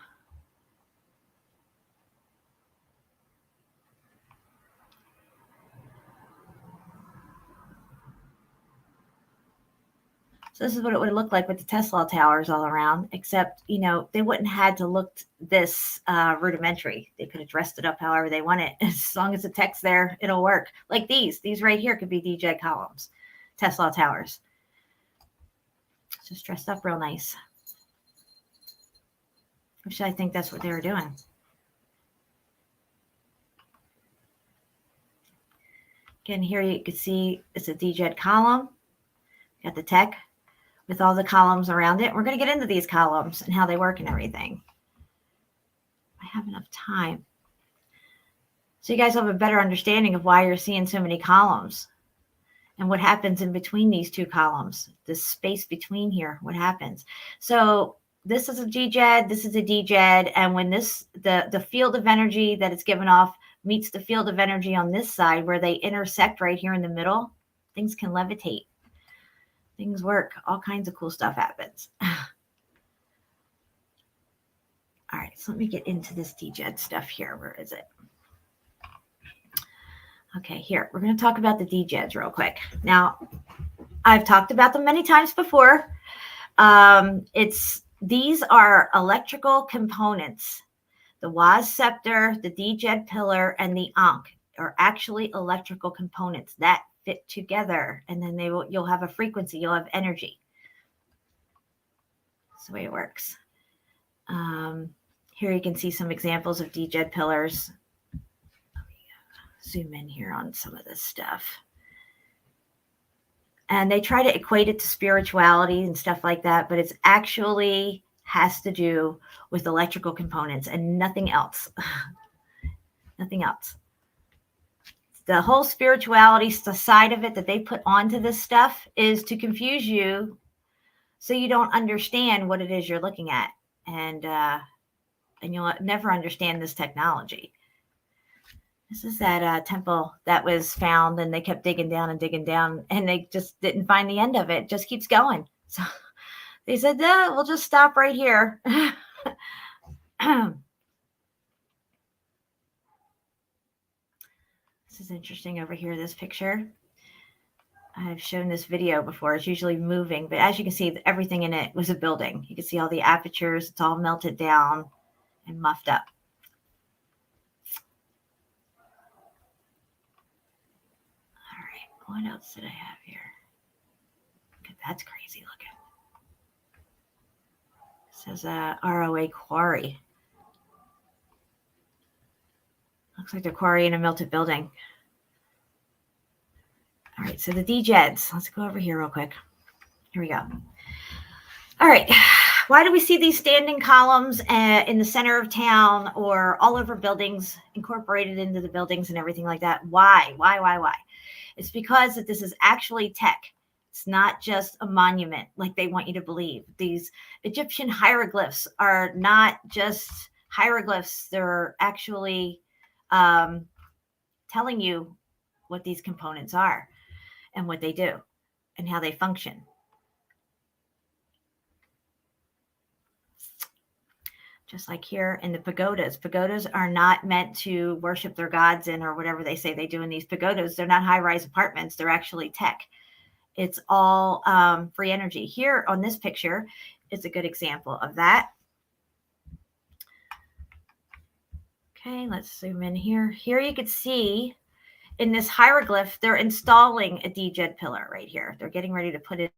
So this is what it would look like with the Tesla towers all around, except, you know, they wouldn't have had to look this rudimentary. They could have dressed it up however they want it. As long as the tech's there, it'll work. Like these right here could be DJ columns, Tesla towers. It's just dressed up real nice. Which I think that's what they were doing. Again, here you can see it's a DJ column. Got the tech with all the columns around it. We're going to get into these columns and how they work and everything. I have enough time. So you guys have a better understanding of why you're seeing so many columns and what happens in between these two columns, the space between here, what happens. So this is a GJED, this is a DJED, and when the field of energy that it's given off meets the field of energy on this side where they intersect right here in the middle, things can levitate. Things work. All kinds of cool stuff happens. All right, so let me get into this DJED stuff here. Where is it? Okay, here. We're going to talk about the DJEDs real quick. Now, I've talked about them many times before. These are electrical components. The WAS scepter, the DJED pillar, and the Ankh are actually electrical components that fit together, and then you'll have a frequency, you'll have energy. That's the way it works. Here you can see some examples of DJED pillars. Zoom in here on some of this stuff. And they try to equate it to spirituality and stuff like that, but it's actually has to do with electrical components and nothing else. Nothing else. The whole spirituality side of it that they put onto this stuff is to confuse you so you don't understand what it is you're looking at. And you'll never understand this technology. This is that temple that was found, and they kept digging down, and they just didn't find the end of it. It just keeps going. So they said, no, we'll just stop right here. This is interesting over here, this picture. I've shown this video before. It's usually moving, but as you can see, everything in it was a building. You can see all the apertures. It's all melted down and muffed up. All right, what else did I have here? Okay, that's crazy looking. It says ROA quarry. Looks like they're quarrying a melted building. All right, so the DJEDs. Let's go over here real quick. Here we go. All right, why do we see these standing columns in the center of town or all over buildings, incorporated into the buildings and everything like that? Why? It's because that this is actually tech. It's not just a monument like they want you to believe. These Egyptian hieroglyphs are not just hieroglyphs. They're actually telling you what these components are and what they do and how they function. Just like here in the pagodas. Pagodas are not meant to worship their gods in or whatever they say they do in these pagodas. They're not high-rise apartments. They're actually tech. It's all free energy. Here on this picture is a good example of that. Okay, let's zoom in here. Here you can see in this hieroglyph, they're installing a DJED pillar right here. They're getting ready to put it.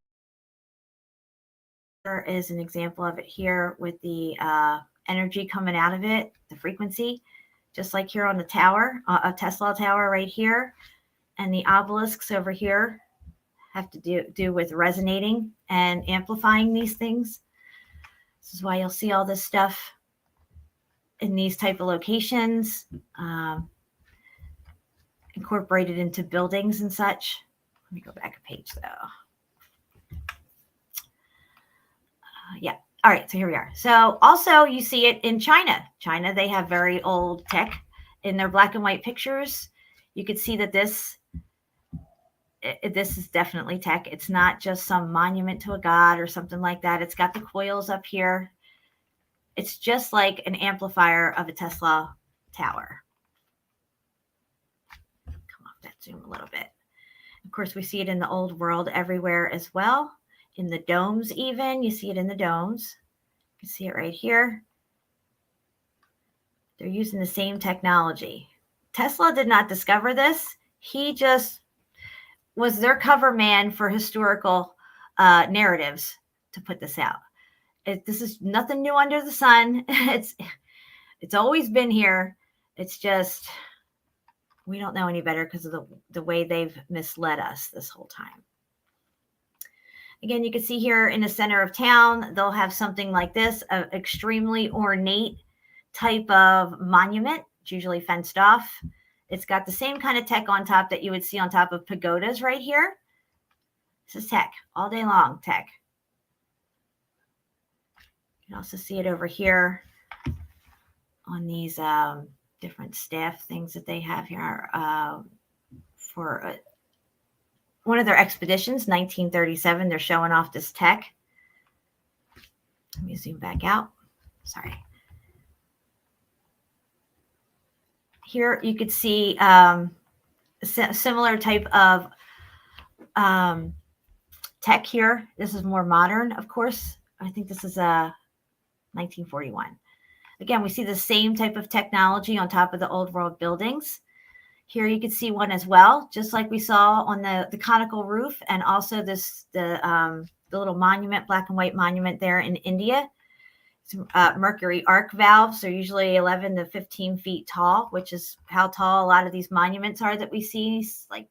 There is an example of it here with the energy coming out of it, the frequency, just like here on the tower, a Tesla tower right here. And the obelisks over here have to do with resonating and amplifying these things. This is why you'll see all this stuff in these type of locations, incorporated into buildings and such. Let me go back a page though. Yeah. All right. So here we are. So also you see it in China. China, they have very old tech in their black and white pictures. You could see that this is definitely tech. It's not just some monument to a god or something like that. It's got the coils up here. It's just like an amplifier of a Tesla tower. Come off that zoom a little bit. Of course, we see it in the old world everywhere as well. in the domes even. You see it in the domes. You can see it right here. They're using the same technology. Tesla did not discover this. He just was their cover man for historical narratives to put this out. This is nothing new under the sun. It's always been here. It's just we don't know any better because of the way they've misled us this whole time. Again, you can see here in the center of town, they'll have something like this, an extremely ornate type of monument. It's usually fenced off. It's got the same kind of tech on top that you would see on top of pagodas right here. This is tech, all day long tech. You can also see it over here on these different staff things that they have here for one of their expeditions, 1937. They're showing off this tech. Let me zoom back out. Sorry. Here you could see similar type of tech here. This is more modern, of course. I think this is 1941. Again, we see the same type of technology on top of the old world buildings. Here you can see one as well, just like we saw on the conical roof, and also the little monument, black and white monument there in India. Mercury arc valves are usually 11 to 15 feet tall, which is how tall a lot of these monuments are that we see, like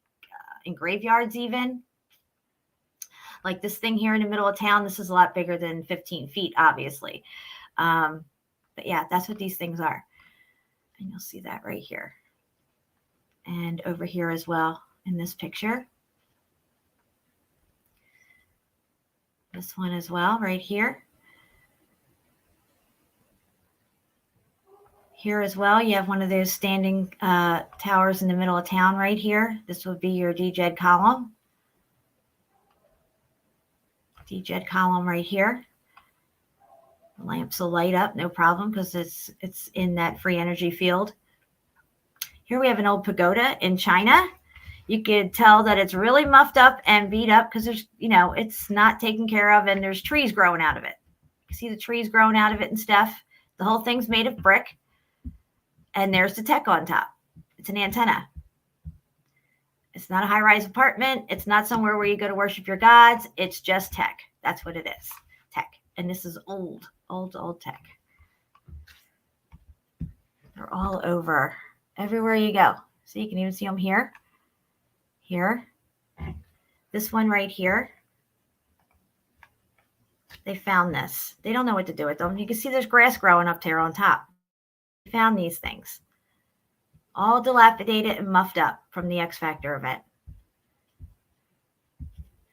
in graveyards even. Like this thing here in the middle of town, this is a lot bigger than 15 feet, obviously. But yeah, that's what these things are. And you'll see that right here. And over here as well in this picture. This one as well, right here. Here as well, you have one of those standing towers in the middle of town right here. This would be your DJED column. DJED column right here. The lamps will light up, no problem, because it's in that free energy field. Here we have an old pagoda in China. You could tell that it's really muffed up and beat up because there's, it's not taken care of, and there's trees growing out of it. You see the trees growing out of it and stuff. The whole thing's made of brick. And there's the tech on top. It's an antenna. It's not a high-rise apartment. It's not somewhere where you go to worship your gods. It's just tech. That's what it is, tech. And this is old tech. They're all over, everywhere you go. So you can even see them here. Here. This one right here. They found this. They don't know what to do with them. You can see there's grass growing up there on top. They found these things. All dilapidated and muffed up from the X Factor event.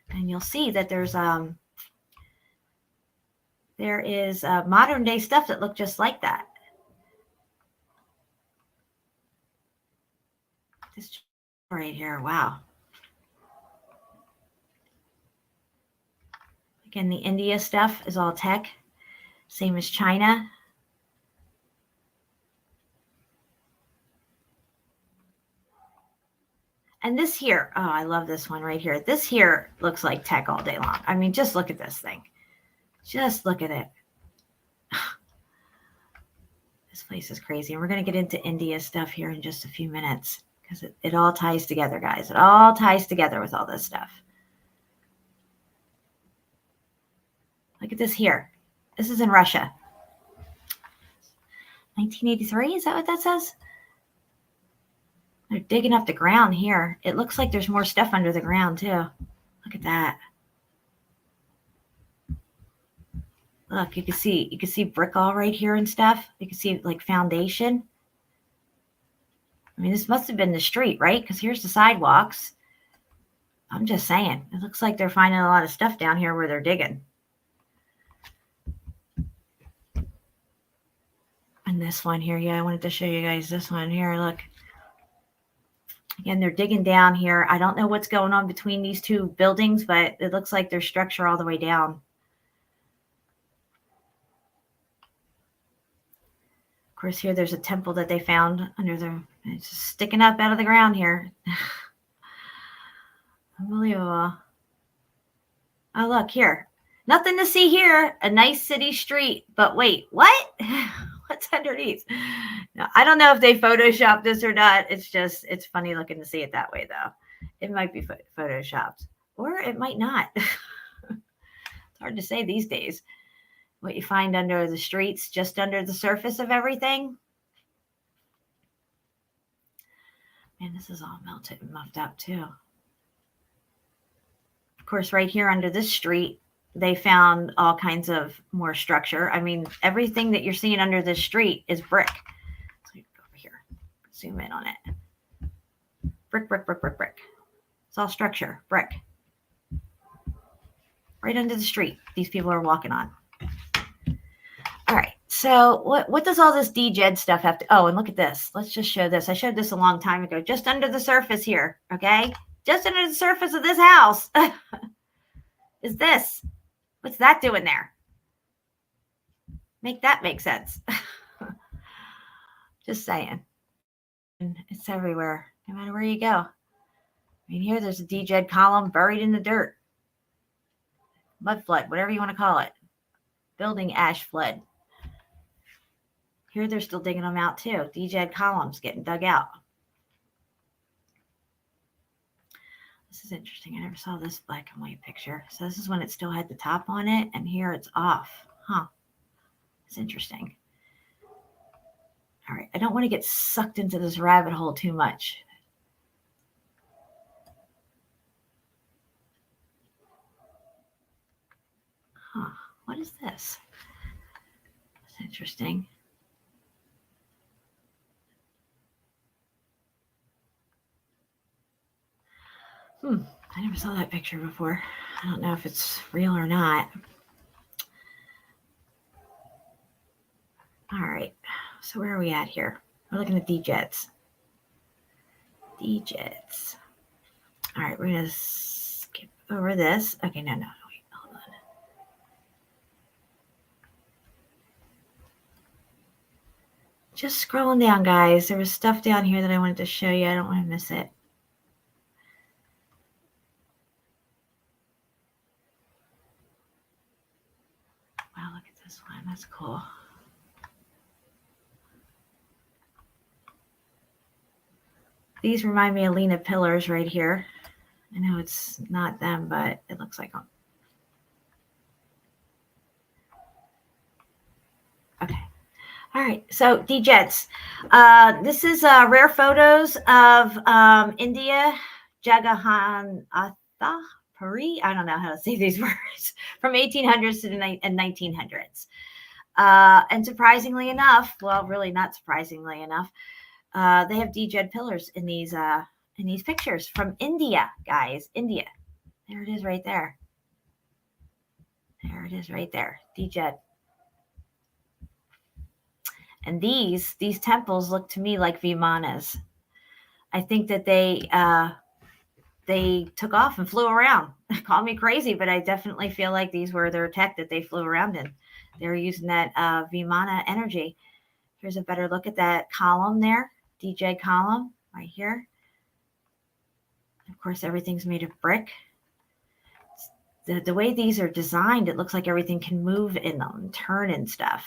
And you'll see that there is modern day stuff that look just like that. This right here, wow. Again, the India stuff is all tech, same as China. And this here, oh, I love this one right here. This here looks like tech all day long. I mean, just look at this thing. Just look at it. This place is crazy. And we're going to get into India stuff here in just a few minutes because it all ties together, guys. It all ties together with all this stuff. Look at this here. This is in Russia. 1983, is that what that says? They're digging up the ground here. It looks like there's more stuff under the ground too. Look at that. Look, you can see brick all right here and stuff. You can see like foundation. I mean, this must have been the street, right? Because here's the sidewalks. I'm just saying. It looks like they're finding a lot of stuff down here where they're digging. And this one here, yeah, I wanted to show you guys this one here. Look. Again, they're digging down here. I don't know what's going on between these two buildings, but it looks like there's structure all the way down. Of course, here there's a temple that they found under it's just sticking up out of the ground here. Unbelievable. Oh, look here. Nothing to see here. A nice city street. But wait, what? What's underneath? No, I don't know if they photoshopped this or not. It's funny looking to see it that way, though. It might be photoshopped, or it might not. It's hard to say these days. What you find under the streets, just under the surface of everything. Man, this is all melted and muffed up, too. Of course, right here under this street, they found all kinds of more structure. I mean, everything that you're seeing under this street is brick. So go over here, zoom in on it. Brick, brick, brick, brick, brick. It's all structure, brick. Right under the street, these people are walking on. All right, so what does all this DJed stuff have to... Oh, and look at this. Let's just show this. I showed this a long time ago, just under the surface here, okay? Just under the surface of this house is this. What's that doing there? Make that make sense. Just saying. And it's everywhere, no matter where you go. I mean, here there's a DJed column buried in the dirt. Mud flood, whatever you want to call it. Building ash flood. Here they're still digging them out too. DJed columns getting dug out. This is interesting. I never saw this black and white picture. So this is when it still had the top on it, and here it's off. Huh. It's interesting. All right. I don't want to get sucked into this rabbit hole too much. Huh. What is this? It's interesting. I never saw that picture before. I don't know if it's real or not. All right. So where are we at here? We're looking at DJeds. DJeds. All right. We're going to skip over this. Okay. No. Wait. Hold on. Just scrolling down, guys. There was stuff down here that I wanted to show you. I don't want to miss it. Wow, look at this one. That's cool. These remind me of Lena pillars right here. I know it's not them, but it looks like them. Okay. All right. So DJeds. This is rare photos of India Jagannatha Puri. I don't know how to say these words. From 1800s to the 1900s. And surprisingly enough, well, really not surprisingly enough, they have DJed pillars in these pictures from India, guys. India. There it is right there. There it is right there. DJed. And these temples look to me like Vimanas. I think that they took off and flew around. Call me crazy, but I definitely feel like these were their tech that they flew around in. They were using that Vimana energy. Here's a better look at that column there. DJ column right here. Of course, everything's made of brick. The way these are designed, it looks like everything can move in them and turn and stuff.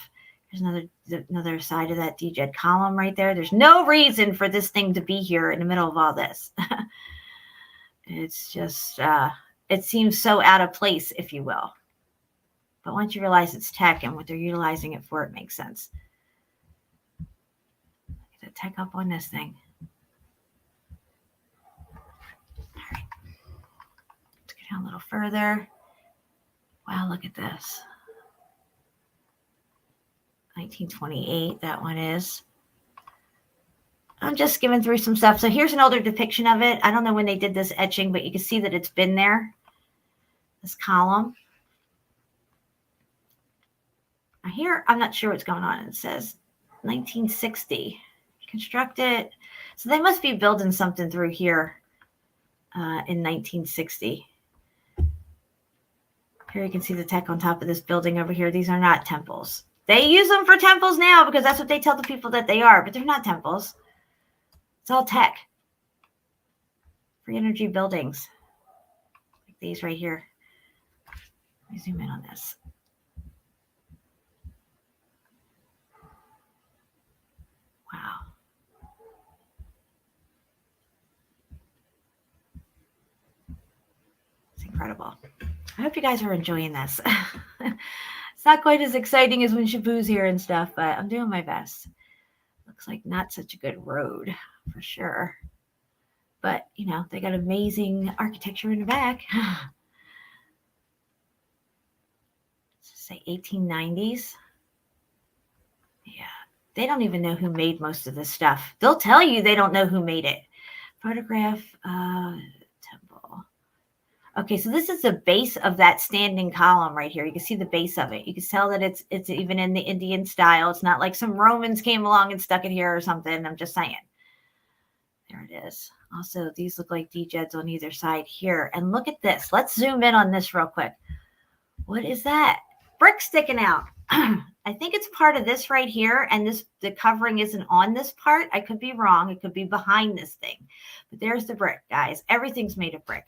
There's another side of that DJed column right there. There's no reason for this thing to be here in the middle of all this. It's just, it seems so out of place, if you will. But once you realize it's tech and what they're utilizing it for, it makes sense. Get the tech up on this thing. All right. Let's get down a little further. Wow, look at this. 1928, that one is. I'm just skimming through some stuff. So here's an older depiction of it. I don't know when they did this etching, but you can see that it's been there. This column. Here, I'm not sure what's going on. It says 1960. Constructed. So they must be building something through here in 1960. Here you can see the tech on top of this building over here. These are not temples. They use them for temples now because that's what they tell the people that they are, but they're not temples. It's all tech. Free energy buildings. Like these right here. Let me zoom in on this. Wow. It's incredible. I hope you guys are enjoying this. It's not quite as exciting as when Shabu's here and stuff, but I'm doing my best. Looks like not such a good road for sure. But, you know, they got amazing architecture in the back. Let's say 1890s. Yeah. They don't even know who made most of this stuff. They'll tell you they don't know who made it. Photograph temple. Okay, so this is the base of that standing column right here. You can see the base of it. You can tell that it's even in the Indian style. It's not like some Romans came along and stuck it here or something. I'm just saying. There it is. Also, these look like D-jeds on either side here. And look at this. Let's zoom in on this real quick. What is that? Brick sticking out. I think it's part of this right here. And the covering isn't on this part. I could be wrong. It could be behind this thing. But there's the brick, guys. Everything's made of brick.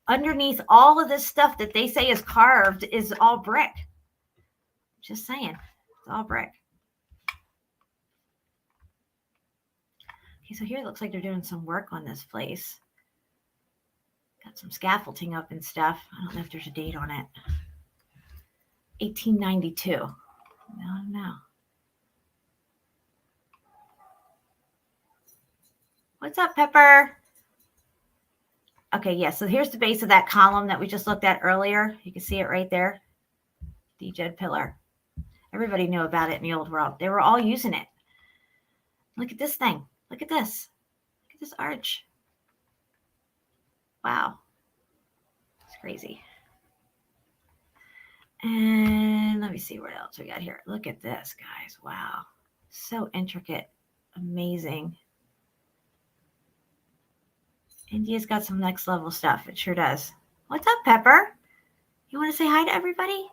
Underneath all of this stuff that they say is carved is all brick. Just saying. It's all brick. Okay, so here it looks like they're doing some work on this place. Got some scaffolding up and stuff. I don't know if there's a date on it. 1892. I don't know. What's up, Pepper? Okay, yeah, so here's the base of that column that we just looked at earlier. You can see it right there. D-jed pillar. Everybody knew about it in the old world. They were all using it. Look at this thing. Look at this. Look at this arch. Wow. It's crazy. And let me see what else we got here. Look at this, guys. Wow. So intricate. Amazing. India's got some next level stuff. It sure does. What's up, Pepper? You want to say hi to everybody?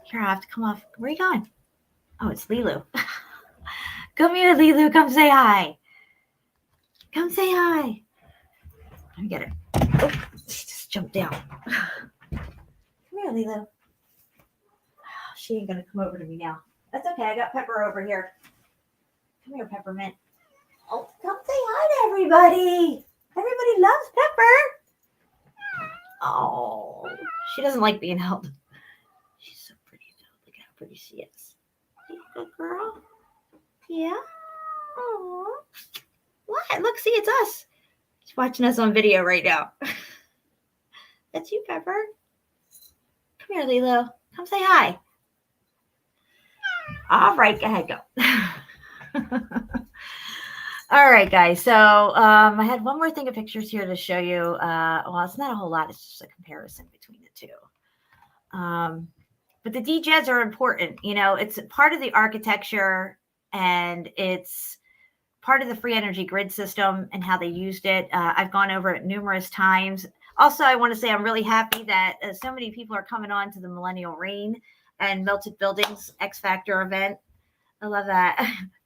Here, I have to come off. Where are you going? Oh, it's Lilu. Come here, Lilu. Come say hi. Come say hi. Let me get her. Oh, she just jumped down. Come here, Lilu. She ain't going to come over to me now. That's okay. I got Pepper over here. Come here, Peppermint. Oh, come say hi to everybody. Everybody loves Pepper. Oh, she doesn't like being held. She's so pretty, though. Look how pretty she is. Good girl. Yeah. Oh. What? Look, see, it's us. She's watching us on video right now. That's you, Pepper. Come here, Lilo. Come say hi. All right, go ahead, go. All right, guys. So I had one more thing of pictures here to show you. Well, it's not a whole lot. It's just a comparison between the two. But the D-jeds are important. You know, it's part of the architecture, and it's part of the free energy grid system and how they used it. I've gone over it numerous times. Also, I want to say I'm really happy that so many people are coming on to the Millennial Rain and Melted Buildings X Factor event. I love that.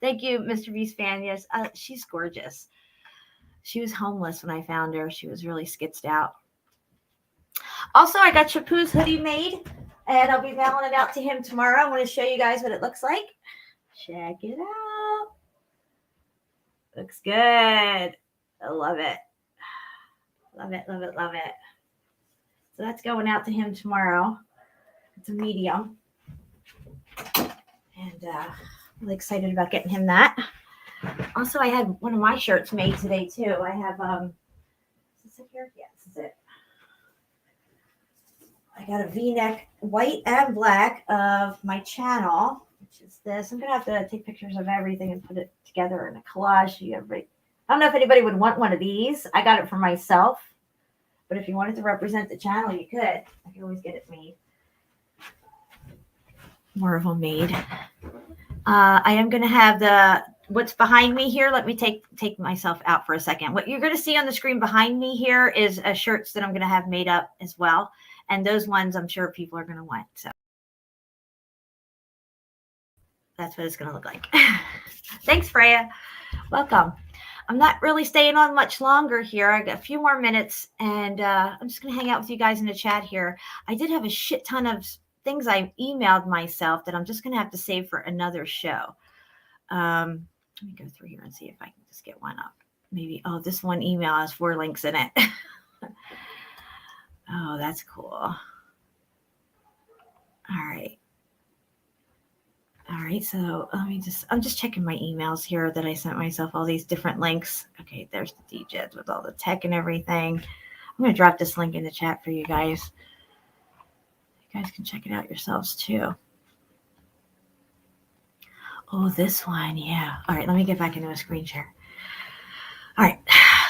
Thank you, Mr. V. Spanias. She's gorgeous. She was homeless when I found her. She was really skitzed out. Also, I got Shapu's hoodie made, and I'll be mailing it out to him tomorrow. I want to show you guys what it looks like. Check it out. Looks good. I love it. Love it, love it, love it. So that's going out to him tomorrow. It's a medium. And really excited about getting him that. Also, I had one of my shirts made today too. I have is this it here? Yeah, this is it. I got a V-neck, white and black, of my channel, which is this. I'm gonna have to take pictures of everything and put it together in a collage. I don't know if anybody would want one of these. I got it for myself, but if you wanted to represent the channel, you could. I can always get it made. More of them made. I am going to have what's behind me here. Let me take myself out for a second. What you're going to see on the screen behind me here is shirts that I'm going to have made up as well. And those ones I'm sure people are going to want. So that's what it's going to look like. Thanks, Freya. Welcome. I'm not really staying on much longer here. I got a few more minutes, and I'm just going to hang out with you guys in the chat here. I did have a shit ton of things I emailed myself that I'm just going to have to save for another show. Let me go through here and see if I can just get one up. Maybe, oh, this one email has 4 links in it. Oh, that's cool. All right. All right, so I'm just checking my emails here that I sent myself all these different links. Okay, there's the DJs with all the tech and everything. I'm going to drop this link in the chat for you guys. You guys can check it out yourselves too. Oh, this one, yeah. All right, let me get back into a screen share. All right,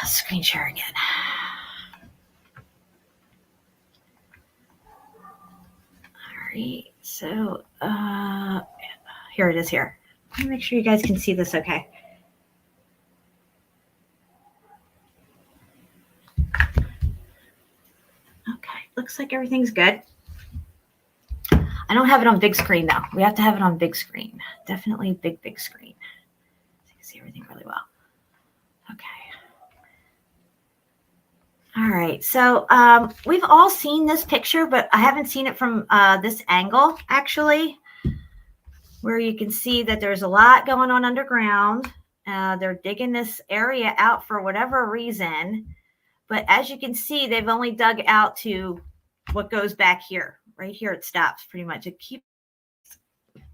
screen share again. All right, so here it is here. Let me make sure you guys can see this okay. Okay, looks like everything's good. I don't have it on big screen though. We have to have it on big screen. Definitely big screen. So you can see everything really well. Okay. All right, so we've all seen this picture, but I haven't seen it from this angle, actually, where you can see that there's a lot going on underground. They're digging this area out for whatever reason, but as you can see, they've only dug out to what goes back here. Right here, it stops pretty much. It keeps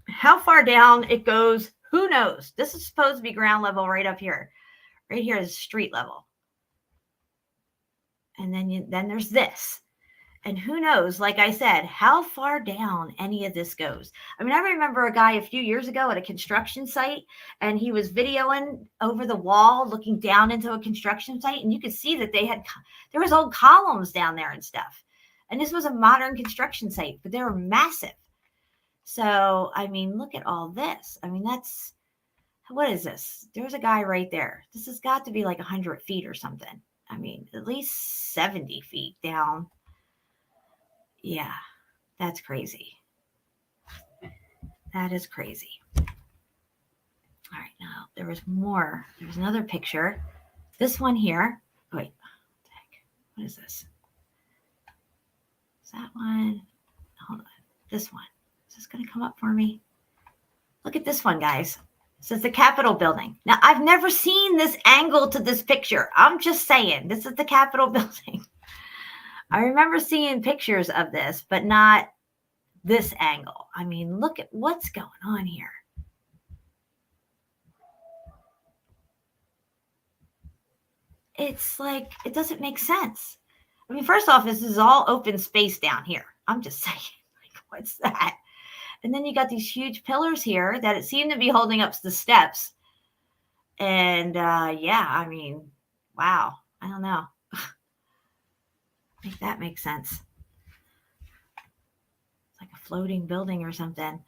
how far down it goes, who knows? This is supposed to be ground level right up here. Right here is street level. And then there's this. And who knows, like I said, how far down any of this goes. I mean, I remember a guy a few years ago at a construction site, and he was videoing over the wall, looking down into a construction site, and you could see that there was old columns down there and stuff. And this was a modern construction site, but they were massive. So, I mean, look at all this. I mean, what is this? There's a guy right there. This has got to be like 100 feet or something. I mean, at least 70 feet down. Yeah, that's crazy. That is crazy. All right, now there was more. There's another picture. This one here. Oh, wait, what is this? Is that one? Hold on. This one. Is this going to come up for me? Look at this one, guys. It says the Capitol building. Now, I've never seen this angle to this picture. I'm just saying, this is the Capitol building. I remember seeing pictures of this, but not this angle. I mean, look at what's going on here. It's like, it doesn't make sense. I mean, first off, this is all open space down here. I'm just saying, like, what's that? And then you got these huge pillars here that it seemed to be holding up the steps. And yeah, I mean, wow. I don't know. Make that make sense. It's like a floating building or something.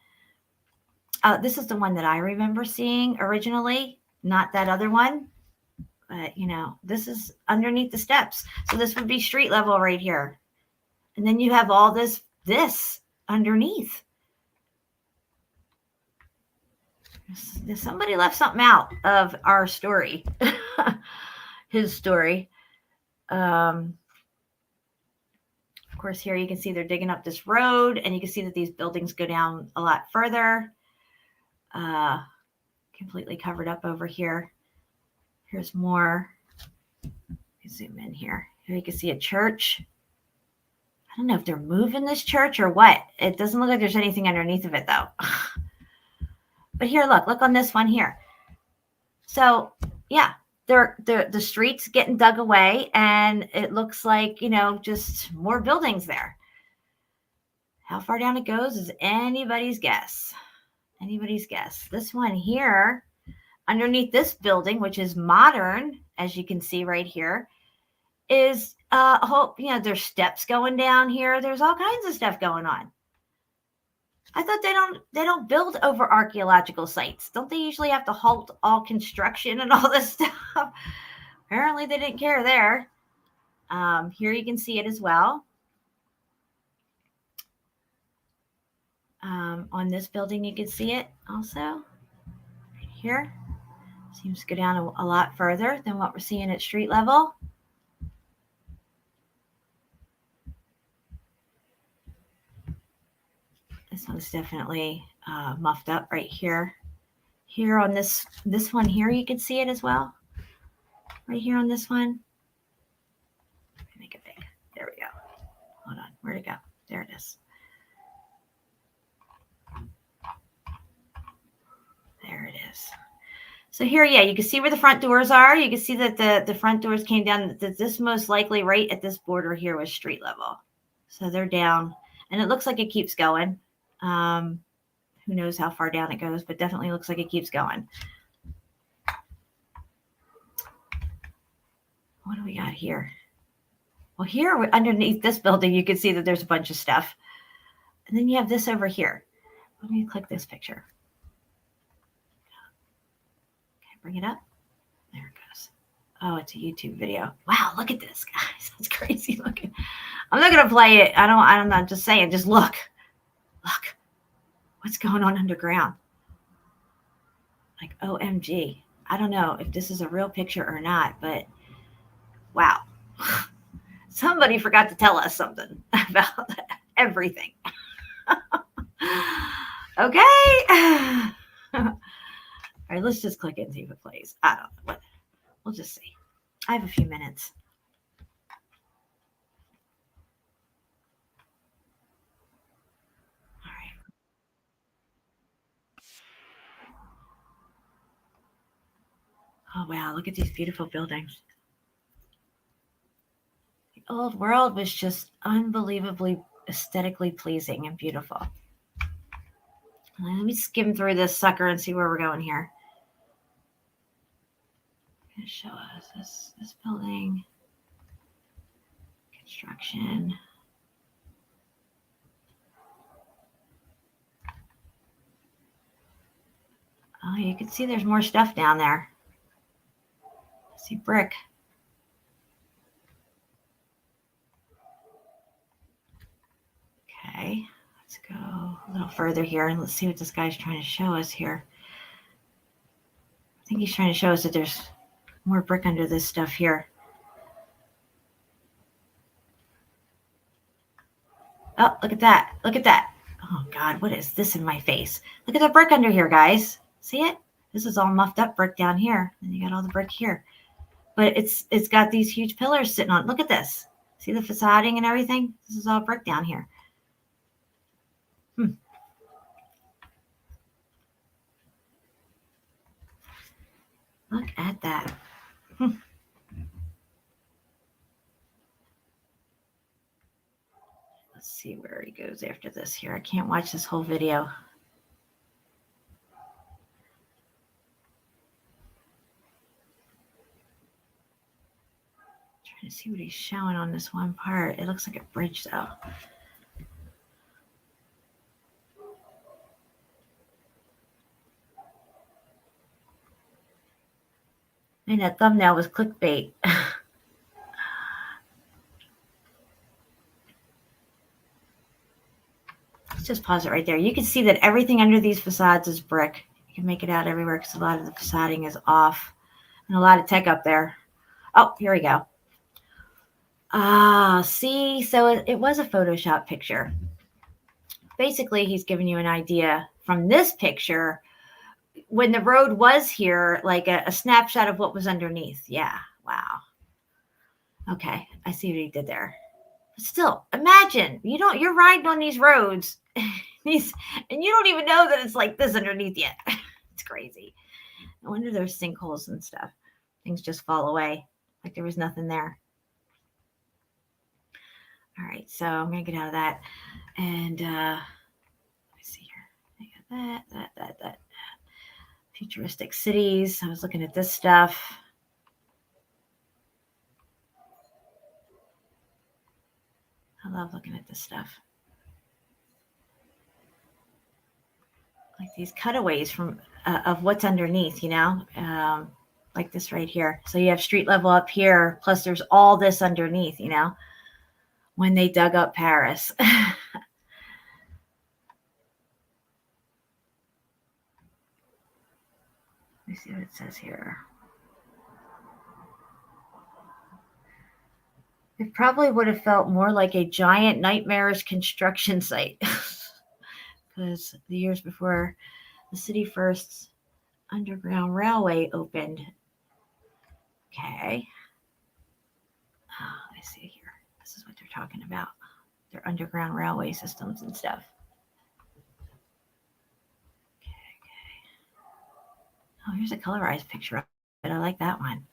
This is the one that I remember seeing originally, not that other one. But, you know, this is underneath the steps. So this would be street level right here. And then you have all this underneath. Somebody left something out of our story. His story. Of course, here you can see they're digging up this road, and you can see that these buildings go down a lot further. Completely covered up over here. Here's more. Zoom in here. Here you can see a church. I don't know if they're moving this church or what. It doesn't look like there's anything underneath of it, though. But here, look on this one here. So, yeah, the street's getting dug away, and it looks like, you know, just more buildings there. How far down it goes is anybody's guess. Anybody's guess. This one here, underneath this building, which is modern, as you can see right here, is a whole, you know, there's steps going down here. There's all kinds of stuff going on. I thought they don't build over archaeological sites. Don't they usually have to halt all construction and all this stuff? Apparently they didn't care there. Here you can see it as well. On this building, you can see it also right here. Seems to go down a lot further than what we're seeing at street level. This one's definitely muffed up right here. Here on this one here, you can see it as well. Right here on this one. Make it big. There we go. Hold on. Where'd it go? There it is. There it is. So here, yeah, you can see where the front doors are. You can see that the front doors came down. This most likely right at this border here was street level. So they're down. And it looks like it keeps going. Who knows how far down it goes, but definitely looks like it keeps going. What do we got here? Well, here underneath this building, you can see that there's a bunch of stuff. And then you have this over here. Let me click this picture. Okay, bring it up. There it goes. Oh, it's a YouTube video. Wow, look at this, guys. That's crazy looking. I'm not gonna play it. I'm not just saying, just look. Look. What's going on underground? Like, OMG. I don't know if this is a real picture or not, but wow. Somebody forgot to tell us something about everything. Okay. All right, let's just click it and see if it plays. I don't know. What? We'll just see. I have a few minutes. All right. Oh, wow. Look at these beautiful buildings. The old world was just unbelievably aesthetically pleasing and beautiful. Let me skim through this sucker and see where we're going here. Going to show us this building, construction. Oh, you can see there's more stuff down there. I see brick. Okay, let's go a little further here and let's see what this guy's trying to show us here. I think he's trying to show us that there's more brick under this stuff here. Oh, look at that. Look at that. Oh, God, what is this in my face? Look at the brick under here, guys. See it? This is all muffed up brick down here. And you got all the brick here. But it's got these huge pillars sitting on. Look at this. See the facading and everything? This is all brick down here. Look at that. Let's see where he goes after this here. I can't watch this whole video. Trying to see what he's showing on this one part. It looks like a bridge though. And that thumbnail was clickbait. Let's just pause it right there. You can see that everything under these facades is brick. You can make it out everywhere because a lot of the facading is off. And a lot of tech up there. Oh, here we go. Ah, see, so it was a Photoshop picture. Basically, he's giving you an idea from this picture when the road was here, like a snapshot of what was underneath. Yeah, wow. Okay, I see what he did there. But still, imagine you're riding on these roads, and you don't even know that it's like this underneath yet. It's crazy. No wonder there's sinkholes and stuff. Things just fall away like there was nothing there. All right, so I'm gonna get out of that, and let me see here. I got that. Futuristic cities. I was looking at this stuff. I love looking at this stuff. Like these cutaways from of what's underneath, like this right here. So you have street level up here, plus there's all this underneath, when they dug up Paris. me see what it says here. It probably would have felt more like a giant nightmarish construction site because the years before the city first underground railway opened. Okay. I see here. This is what they're talking about. Their underground railway systems and stuff. Okay. Oh, here's a colorized picture of it. I like that one.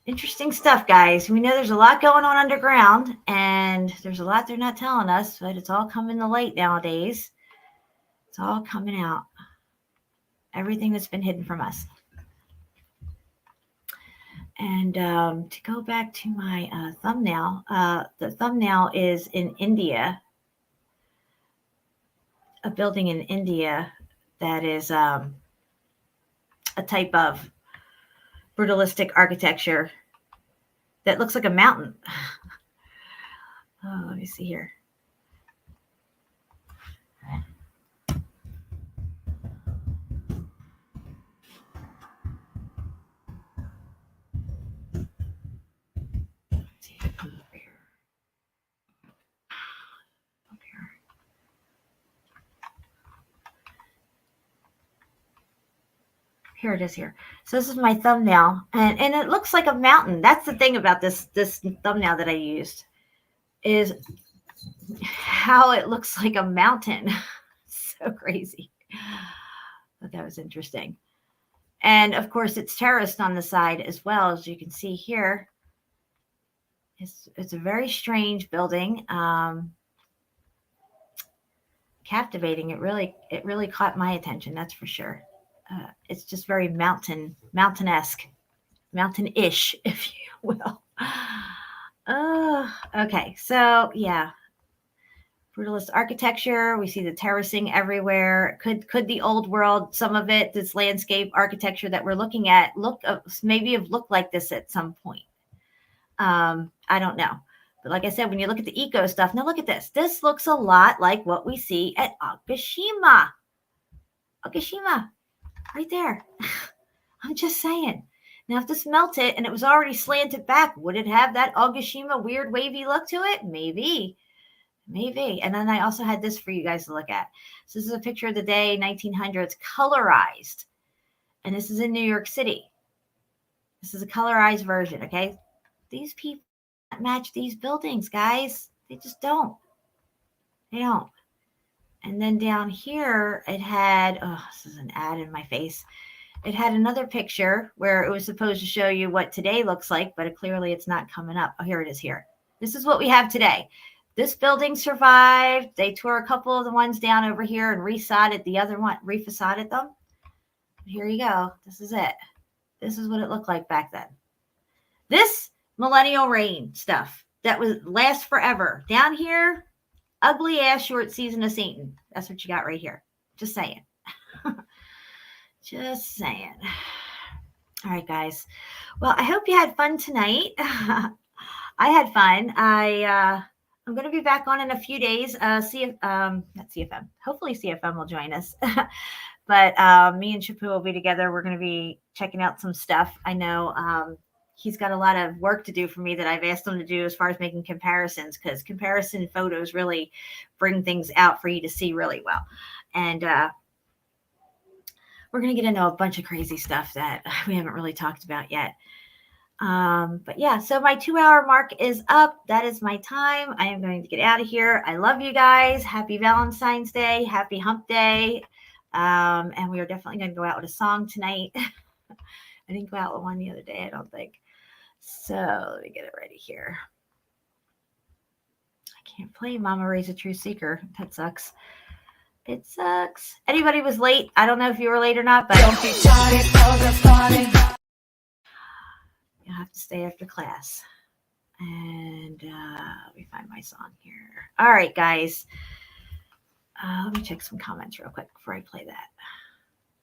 Interesting stuff, guys. We know there's a lot going on underground, and there's a lot they're not telling us, but it's all coming to light nowadays. It's all coming out. Everything that's been hidden from us. And to go back to my thumbnail, the thumbnail is in India, a building in India that is a type of brutalistic architecture that looks like a mountain. Oh, let me see here. Let's see if it comes over here. Up here. Here it is here. So this is my thumbnail, and it looks like a mountain. That's the thing about this thumbnail that I used, is how it looks like a mountain. So crazy. But that was interesting. And of course, it's terraced on the side as well, as you can see here. It's a very strange building. Captivating. It really caught my attention. That's for sure. It's just very mountain-esque, mountain-ish, if you will. Okay, so yeah, brutalist architecture. We see the terracing everywhere. Could the old world, some of it, this landscape architecture that we're looking at, maybe have looked like this at some point? I don't know. But like I said, when you look at the eco stuff, now look at this. This looks a lot like what we see at Okashima. Okashima. Right there. I'm just saying. Now, if this melted and it was already slanted back, would it have that Ogashima weird wavy look to it? Maybe. Maybe. And then I also had this for you guys to look at. So this is a picture of the day, 1900s, colorized. And this is in New York City. This is a colorized version, okay? These people match these buildings, guys. They just don't. They don't. And then down here, it had, oh, this is an ad in my face. It had another picture where it was supposed to show you what today looks like, but clearly it's not coming up. Oh, here it is here. This is what we have today. This building survived. They tore a couple of the ones down over here and refaçaded the other one, refacaded them. Here you go. This is it. This is what it looked like back then. This millennial reign stuff that would last forever. Down here, ugly ass short season of Satan. That's what you got right here. Just saying. Just saying. All right, guys. Well, I hope you had fun tonight. I had fun. I'm going to be back on in a few days. Not CFM. Hopefully CFM will join us. But me and Chapu will be together. We're going to be checking out some stuff. I know he's got a lot of work to do for me that I've asked him to do as far as making comparisons, because comparison photos really bring things out for you to see really well. And we're going to get into a bunch of crazy stuff that we haven't really talked about yet. But yeah, so my 2-hour mark is up. That is my time. I am going to get out of here. I love you guys. Happy Valentine's Day. Happy Hump Day. And we are definitely going to go out with a song tonight. I didn't go out with one the other day, I don't think. So let me get it ready here. I can't play Mama Raise a True Seeker. That sucks. It sucks. Anybody was late? I don't know if you were late or not, but don't be shy, you'll have to stay after class. And let me find my song here. All right, guys. Let me check some comments real quick before I play that.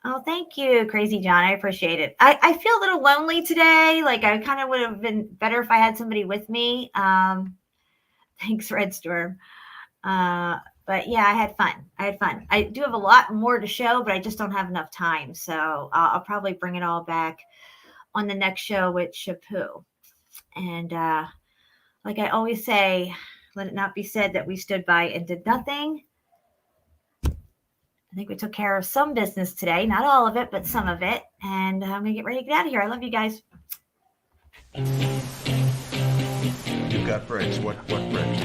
Oh, thank you, Crazy John. I appreciate it. I feel a little lonely today. Like, I kind of would have been better if I had somebody with me. Thanks, Red Storm. But But yeah, I had fun. I do have a lot more to show, but I just don't have enough time. So I'll probably bring it all back on the next show with Shapu. And like I always say, let it not be said that we stood by and did nothing. I think we took care of some business today. Not all of it, but some of it. And I'm going to get ready to get out of here. I love you guys. You've got bricks. What bricks?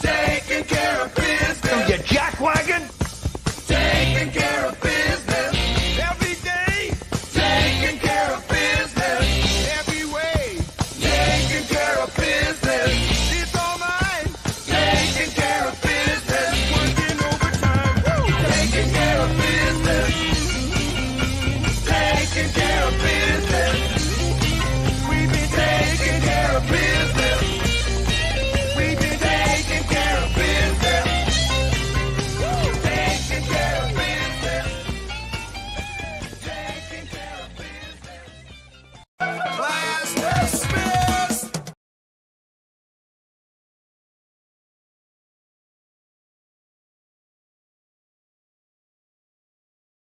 Taking care of business. You jackwagon!